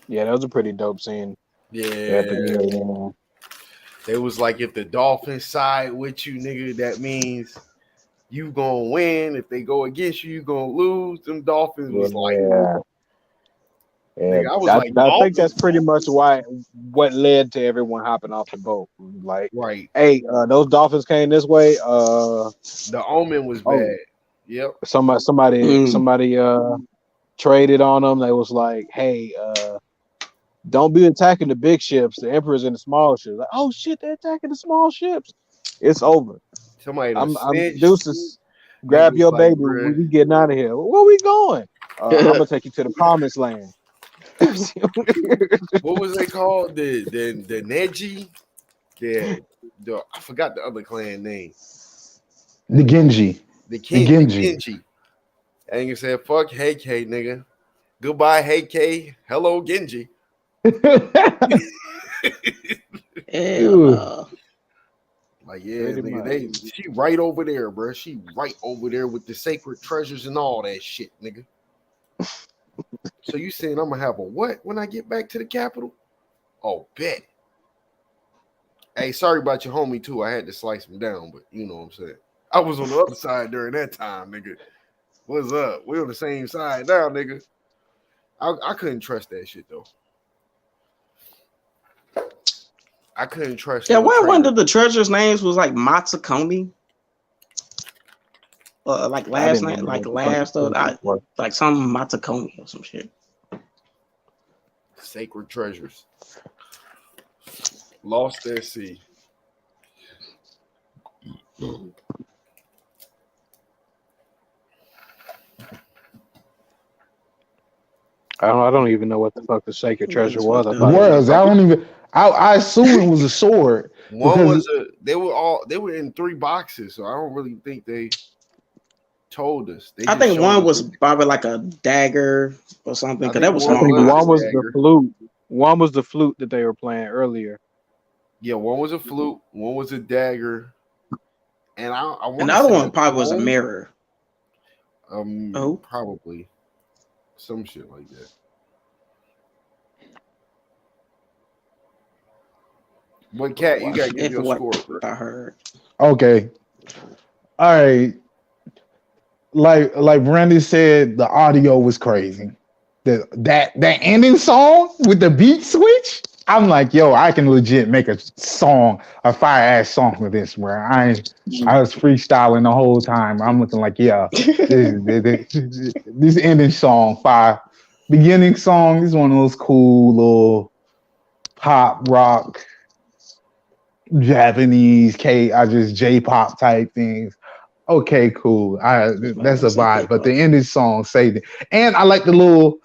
Yeah, that was a pretty dope scene. Yeah. Yeah. They was like, if the dolphins side with you, nigga, that means you gonna win. If they go against you, you gonna lose. Them dolphins was like, nigga, I was like, I think that's pretty much what led to everyone hopping off the boat. Like, right. Hey, those dolphins came this way. The omen was bad. Yep. Somebody traded on them. They was like, hey, don't be attacking the big ships. The emperor's in the small ships. Like, oh shit, they're attacking the small ships. It's over. Somebody I'm snitched. Deuces. Grab your like, baby. We getting out of here. Where we going? I'm gonna take you to the promised land. What was they called? The Neji? I forgot the other clan name. The Genji. The Genji. And you said, fuck Heike, nigga. Goodbye, Heike. Hello, Genji. Like, yeah, nigga, she right over there, bro. She right over there with the sacred treasures and all that shit, nigga. So you saying I'm gonna have a what when I get back to the capital? Oh, bet. Hey, sorry about your homie too. I had to slice him down, but you know what I'm saying. I was on the other side during that time, nigga. What's up? We on the same side now, nigga. I couldn't trust that shit though. I couldn't trust. Yeah, No one trainer. of the treasures' names was like Matsukomi. Like I last didn't night, even know like what the fuck last the treasures were. like some Matsukomi or some shit. Sacred treasures lost at sea. I don't even know what the fuck the sacred treasure was. I thought it was a Was I don't even. I assume it was a sword One because was they were in 3 boxes, so I don't really think they told us. They I just think showed one us. was probably like a dagger or something, I because think that was I one small think was one a was boxes. the dagger. flute. One was the flute that they were playing earlier. Yeah, one was a flute, one was a dagger, and I And want the to other say a one probably was a comb. mirror. Oh, Probably some shit like that. But Cat, you gotta give if your what score, bro. I heard. okay, all right. Like Brandy said, the audio was crazy. That ending song with the beat switch. I'm like, yo, I can legit make a song, a fire ass song with this. Where I was freestyling the whole time. I'm looking like, yeah, this ending song, fire. Beginning song is one of those cool little pop rock, Japanese I just J-pop type things. Okay, cool. That's a vibe. But the ending song saved it. And I like the little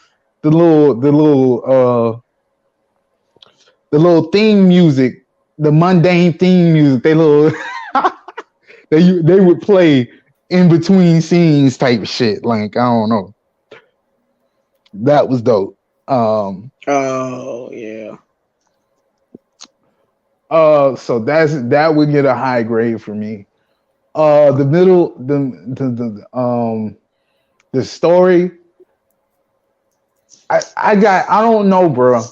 theme music, the mundane theme music. They would play in between scenes type shit. Like, I don't know. That was dope. Oh yeah. So that would get a high grade for me. The middle, the story. I don't know, bro,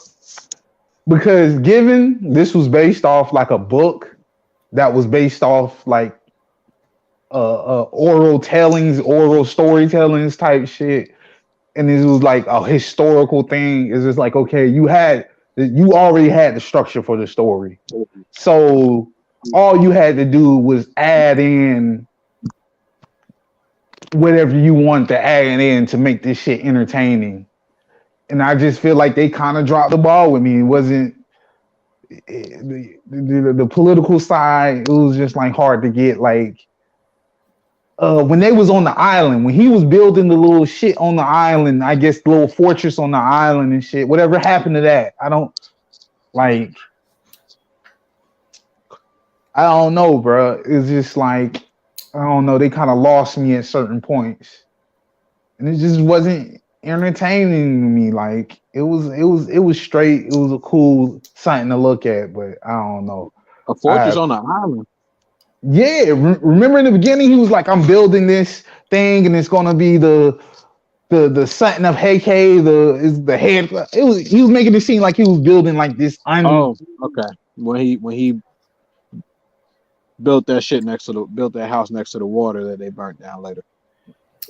because given this was based off like a book that was based off like oral storytellings type shit, and this was like a historical thing. It's just like, okay, you already had the structure for the story, so all you had to do was add in whatever you want to add in to make this shit entertaining. And I just feel like they kind of dropped the ball with me. It wasn't the political side. It was just like hard to get. Like when they was on the island, when he was building the little shit on the island, I guess the little fortress on the island and shit. Whatever happened to that? I don't like. I don't know, bro. It's just like I don't know. They kind of lost me at certain points, and it just wasn't entertaining to me. Like it was straight. It was a cool something to look at, but I don't know. A fortress on the island. Yeah, remember in the beginning he was like, "I'm building this thing, and it's gonna be the something of Heike, the head." He was making it seem like he was building like this. Oh, okay. When he built that house next to the water that they burnt down later.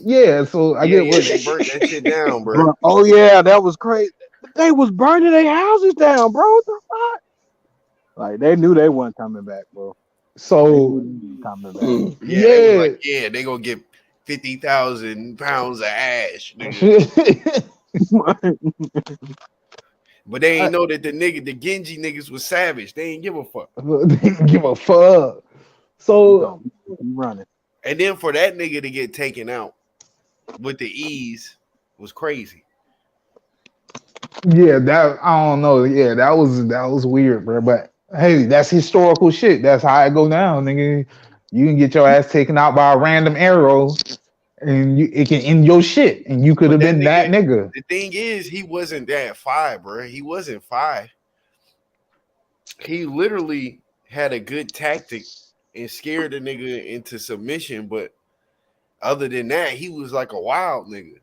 Yeah, so I get what they burnt that shit down, bro. Oh yeah, that was crazy. They was burning their houses down, bro. What the fuck? Like they knew they weren't coming back, bro. So coming back. Yeah, they was like, yeah, they gonna get 50,000 pounds of ash, nigga. But they ain't know that the Genji niggas was savage. They ain't give a fuck. They didn't give a fuck. So running. And then for that nigga to get taken out with the ease was crazy. Yeah, that I don't know. Yeah, that was weird, bro. But hey, that's historical shit. That's how it go down, nigga. You can get your ass taken out by a random arrow, and it can end your shit, and you could have been that nigga. The thing is, he wasn't that 5, bro. He wasn't 5. He literally had a good tactic and scared the nigga into submission, but other than that, he was like a wild nigga.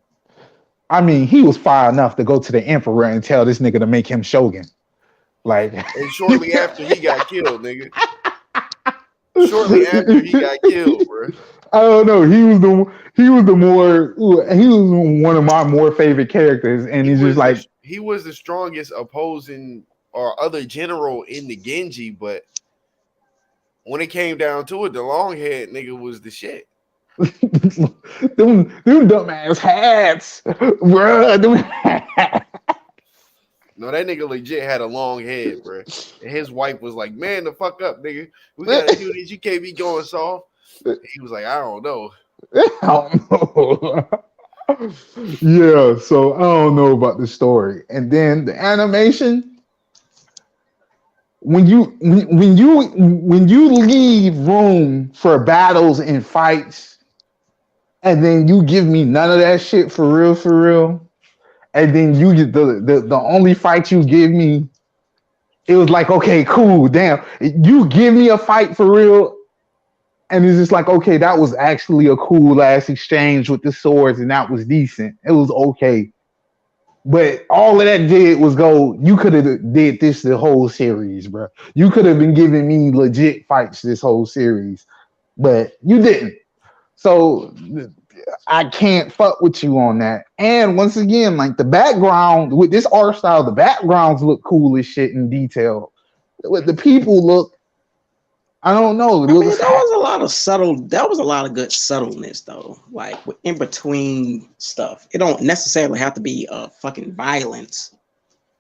I mean, he was far enough to go to the emperor and tell this nigga to make him shogun. Like, and shortly after he got killed, nigga. Shortly after he got killed, bro. I don't know. He was one of my more favorite characters, and he's just like he was the strongest opposing or other general in the Genji, but when it came down to it, the long head nigga was the shit. them dumbass hats, bruh. No, that nigga legit had a long head, bro. And his wife was like, "Man, the fuck up, nigga. We gotta do this. You can't be going soft." And he was like, "I don't know." I don't know. Yeah, so I don't know about the story. And then the animation, when you leave room for battles and fights, and then you give me none of that shit for real, and then you get the only fight you give me, it was like, okay, cool, damn. You give me a fight for real, and it's just like, okay, that was actually a cool ass exchange with the swords, and that was decent. It was okay. But all of that did was go, you could have did this the whole series, bro. You could have been giving me legit fights this whole series, but you didn't. So I can't fuck with you on that. And once again, like the background with this art style, the backgrounds look cool as shit in detail. With the people look, I don't know. I mean, there was a lot of subtle. That was a lot of good subtleness, though. Like in between stuff, it don't necessarily have to be a fucking violence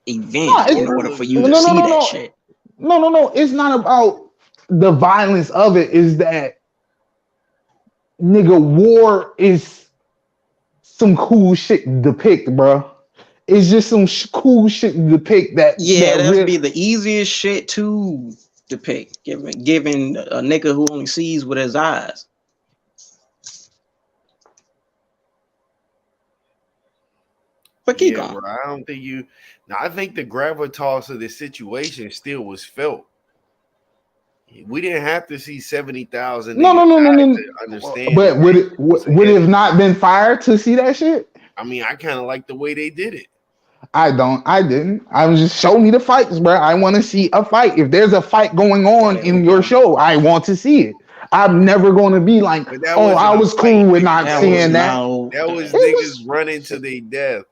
event in order for you to see that shit. No. It's not about the violence of it. Is that nigga war is some cool shit to depict, bro. It's just some cool shit to depict that. Yeah, that'd be the easiest shit to depict, given a nigga who only sees with his eyes. But keep going. Bro, I don't think you. Now, I think the gravitas of the situation still was felt. We didn't have to see 70,000. No. To understand. But would it have not been fire to see that shit? I mean, I kind of like the way they did it. I didn't. I was just show me the fights, bro. I want to see a fight. If there's a fight going on in your show, I want to see it. I'm never going to be like, oh, I was cool with not seeing that. That was niggas running to their death.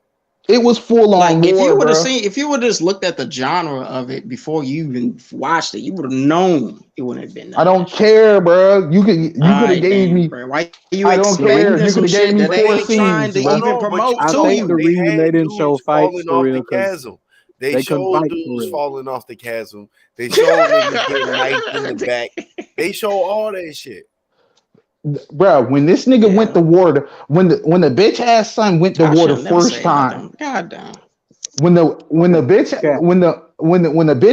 It was full on like, war, if you would have just looked at the genre of it before you even watched it, you would have known it wouldn't have been. I don't care, bro. You could have gave me. Bro. Why you I don't care. You could have gave me 4 scenes. To even promote I think the reason they didn't show fights for real because they showed dudes falling off the chasm. They showed niggas getting knifed in the back. They show all that shit. Bro, when this nigga went to war, when the bitch ass son went to war the first time, goddamn. When the bitch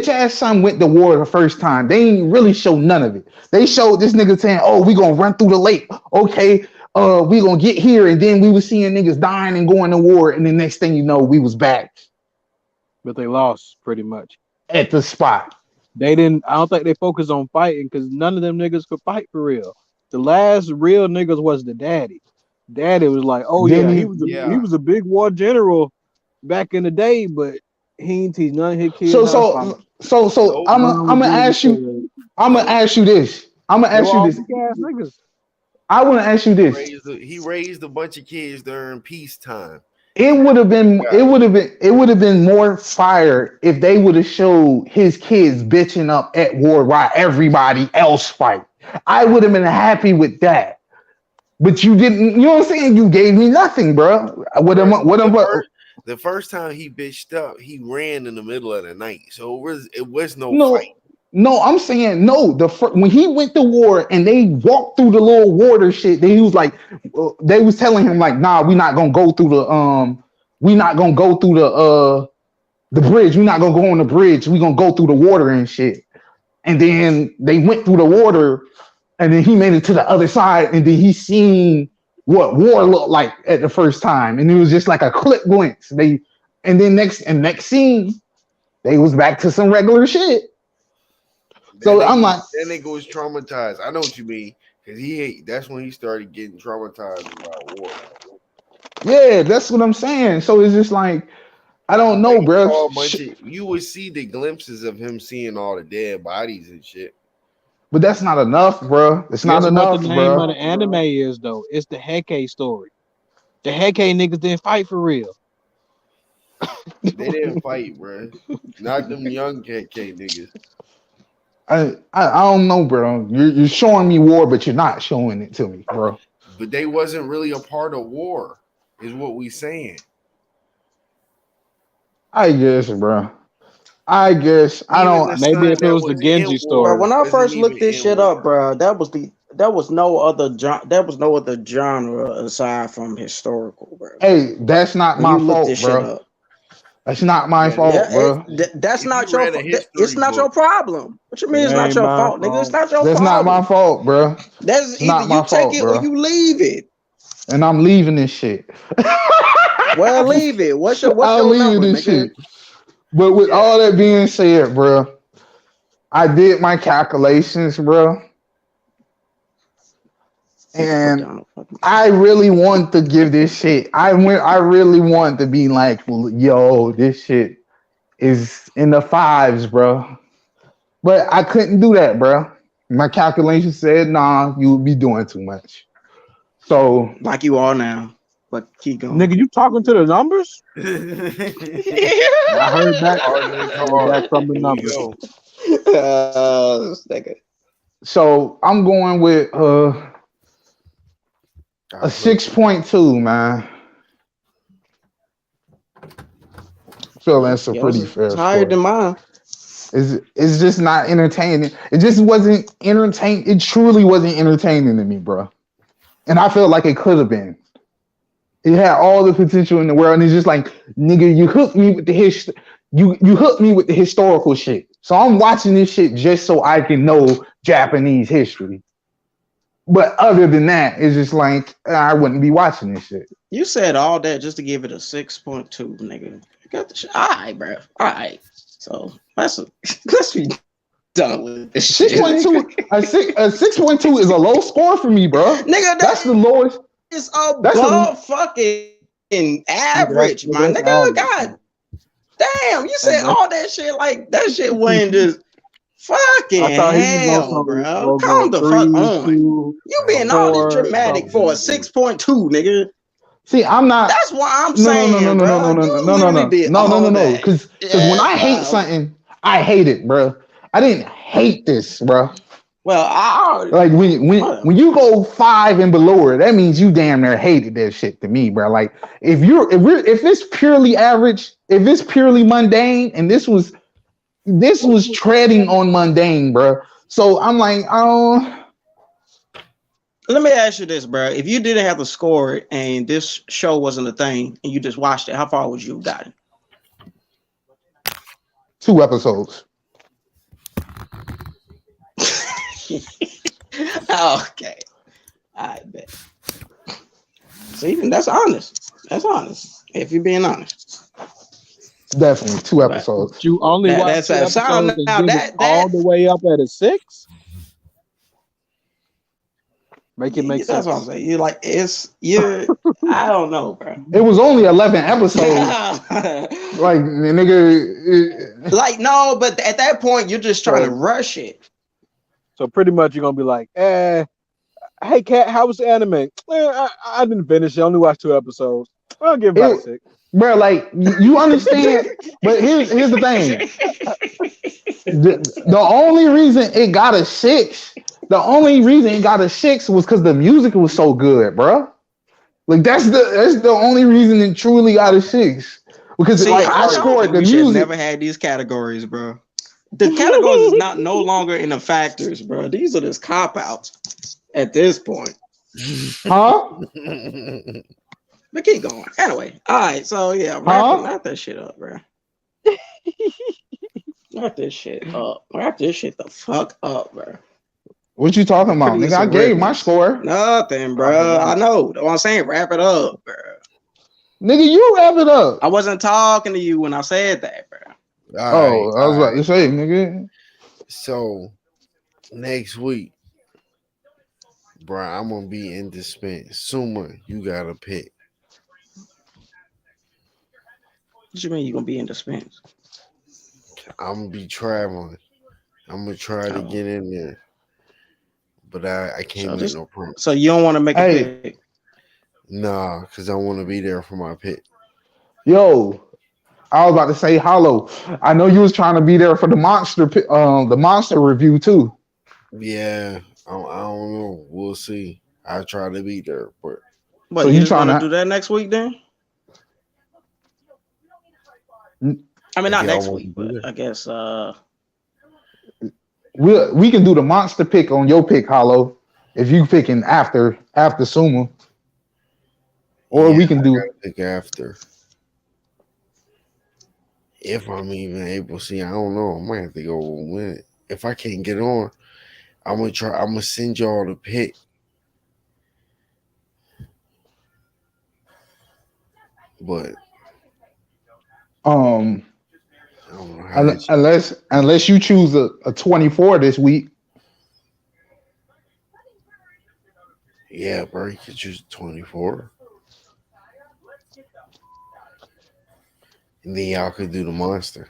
ass son went to war the first time, they ain't really show none of it. They showed this nigga saying, "Oh, we gonna run through the lake. Okay, we gonna get here," and then we was seeing niggas dying and going to war, and the next thing you know, we was back. But they lost pretty much at the spot. They didn't. I don't think they focused on fighting because none of them niggas could fight for real. The last real niggas was the daddy. Daddy was like, oh yeah, he was a big war general back in the day, but he ain't teach none of his kids. So I'm gonna ask you. I'm gonna ask you this. I want to ask you this. He raised a bunch of kids during peacetime. It would have been more fire if they would have showed his kids bitching up at war while everybody else fight. I would have been happy with that. But you didn't, you know what I'm saying? You gave me nothing, bro. The first time he bitched up, he ran in the middle of the night. So it was no fight. No, I'm saying no. When he went to war and they walked through the little water shit, they was like, they was telling him like, nah, we're not gonna go through the bridge. We're not gonna go on the bridge. We're gonna go through the water and shit. And then they went through the water, and then he made it to the other side, and then he seen what war looked like at the first time, and it was just like a quick glimpse. Next scene, they was back to some regular shit. So I'm like, that nigga was traumatized. I know what you mean, because that's when he started getting traumatized about war. Yeah, that's what I'm saying. So it's just like, I don't know, bro. You would see the glimpses of him seeing all the dead bodies and shit. But that's not enough, bro. It's not enough, the bro. name of the anime is though. It's the Heike story. The Heike niggas didn't fight for real. They didn't fight, bro. Not them young KK niggas. I don't know, bro. You're showing me war, but you're not showing it to me, bro. But they wasn't really a part of war, is what we saying. I guess, bro. I guess I Even don't. the Maybe son if it that was the was in Genji war Bro, story. when I wasn't first even looked this in shit war. up, bro, that was no other genre aside from historical, bro. Hey, that's not When my you look fault, this shit bro. up, That's not my That is. fault, yeah, bro. that's If not you your read a fault. It's history not your book, problem. What you mean It it's not ain't your my fault, nigga? It's fault. not your That's not my problem. fault, bro. That's It's either not my you take fault, it or bro. you leave it. And I'm leaving this shit. Well, leave it. What's I'll your leave number, this nigga? shit. But with yeah. all that being said, bro, I did my calculations, bro, Nigga put and down a fucking. I really want to give this shit. I really want to be like, yo, this shit is in the fives, bro. But I couldn't do that, bro. My calculation said, nah, you would be doing too much. So Like you are now. But keep going. Nigga, you talking to the numbers? I heard back. Hard than Heard back hard. from the Here we numbers. go. This nigga. so I'm going with a 6.2, man. Feel that's a Yours pretty is fair higher score. than mine. It's just not entertaining. It just wasn't entertaining. It truly wasn't entertaining to me, bro. And I felt like it could have been. It had all the potential in the world, and it's just like, nigga, you hooked me with the you hooked me with the historical shit. So I'm watching this shit just so I can know Japanese history. But other than that, it's just like I wouldn't be watching this shit. You said all that just to give it a 6.2, nigga. You got the shit. All right, bro. All right. So let's be done with this shit. 6.2, a 6.2 is a low score for me, bro. Nigga, That's the lowest. is That's above fucking average, my That's nigga. average. God damn, you said That's- all that shit like that shit wasn't just fucking I thought he was hell, on bro. some Calm the 3, fuck on. 2, You being all this 4. dramatic for a 6.2, nigga. See, I'm not. That's what I'm No, saying, bro. You literally did all that. Because when I hate something, I hate it, bro. I didn't hate this, bro. Well, I already, Like when you go 5 and below, that means you damn near hated that shit to me, bro. Like if it's purely average, if it's purely mundane, and this was treading on mundane, bro. So I'm like, oh. Let me ask you this, bro. If you didn't have to score it and this show wasn't a thing and you just watched it, how far would you have gotten? 2 episodes. Okay. I bet. See, that's honest. That's honest. If you're being honest. Definitely 2 episodes. But you only watched 2 episodes and give it all the way up at a 6? Make it make sense. That's what I'm saying. You're like, I don't know, bro. It was only 11 episodes. Like, nigga. Like, no, but at that point, you're just trying to rush it. So pretty much you're going to be like, hey, Cat, how was the anime? I didn't finish it. I only watched 2 episodes. I'll give it about a 6. Bro, like, you understand, but here's the thing. The only reason it got a 6, was because the music was so good, bro. Like, that's the only reason it truly got a 6. Because I scored the music. Never had these categories, bro. The categories is no longer in the factors, bro. These are just cop-outs at this point. Huh? But keep going. Anyway, all right. So yeah, wrap that shit up, bro. Wrap this shit up. Wrap this shit the fuck up, bro. What you talking about, nigga? I gave my score. Nothing, bro. I know. What I'm saying, wrap it up, bro. Nigga, you wrap it up. I wasn't talking to you when I said that, bro. I was about to say, nigga. So next week, bro, I'm gonna be in dispense. Suma, you gotta pick. What you mean you gonna be in dispense? I'm gonna be traveling. I'm gonna try to get in there, but I can't make no promise. So you don't want to make a pick? Nah, because I want to be there for my pick. Yo, I was about to say, Hollow. I know you was trying to be there for the monster review too. Yeah, I don't know. We'll see. I try to be there, but But So you you just trying gonna do to? that next week then? I mean, if not y'all next want to week, do but that, I guess We can do the monster pick on your pick, Hollow. If you picking after Sumo, or yeah, we can I do. gotta pick after. If I'm even able to see, I don't know. I might have to go win it. If I can't get on, I'm gonna try. I'm gonna send y'all the pick. But Um, I don't know how that. unless you choose a 24 this week. Yeah, bro, you could choose 24, and then y'all could do the monster.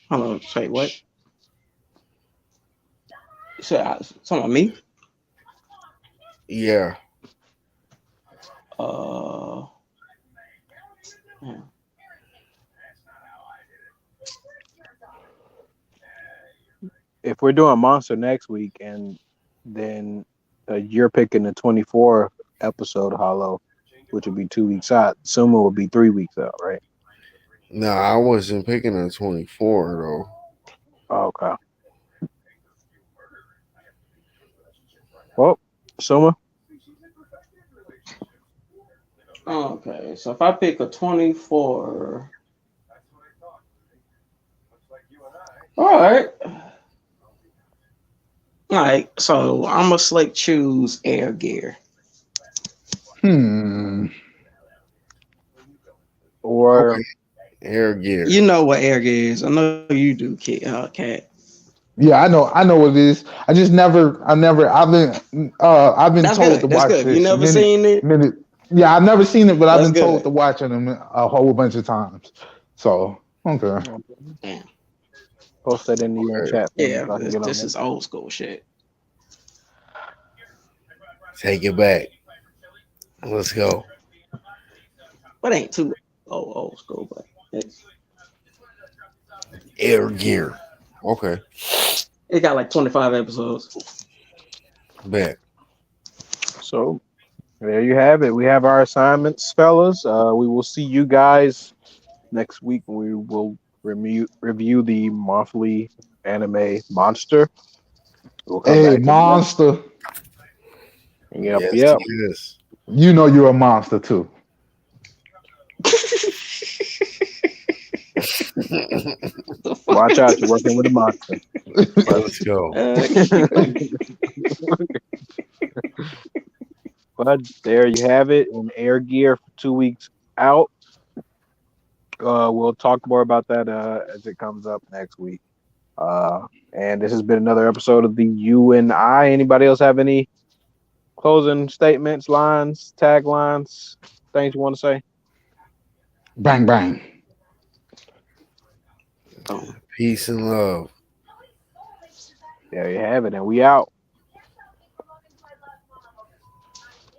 hold on. Say what? You said something about me? Yeah, Uh, yeah. If we're doing Monster next week, and then you're picking the 24 episode Hollow, which would be 2 weeks out. Sumo would be 3 weeks out, right? no, I wasn't picking a 24 though. Okay. Well, Sumo. Okay, so if I pick a 24, all right. All right, so I'm gonna select choose air gear. Or Okay, air gear. You know what air gear is? I know you do, Cat. Yeah, I know what it is. I've been That's told to good. That's watch good. If you this never seen it, minute. Yeah, I've never seen it, but I've that's been told good. to watch it a whole bunch of times. So okay. Yeah, post that in the Okay, chat for me yeah. so I can get on This it. is old school shit. take it back. Let's go. But ain't too old school, but Air gear. Okay, it got like 25 episodes. bet. So there you have it. We have our assignments, fellas. We will see you guys next week. We will review the monthly anime Monster. We'll come Hey, back and monster. yep, Yes, yep. yes. You know you're a monster too. The fuck? Watch out, you're working with a monster. Let's go. But there you have it in air gear for 2 weeks out. We'll talk more about that as it comes up next week. And this has been another episode of the U.N.I. Anybody else have any closing statements, lines, taglines, things you want to say? Bang bang. Oh. Peace and love. There you have it, and we out.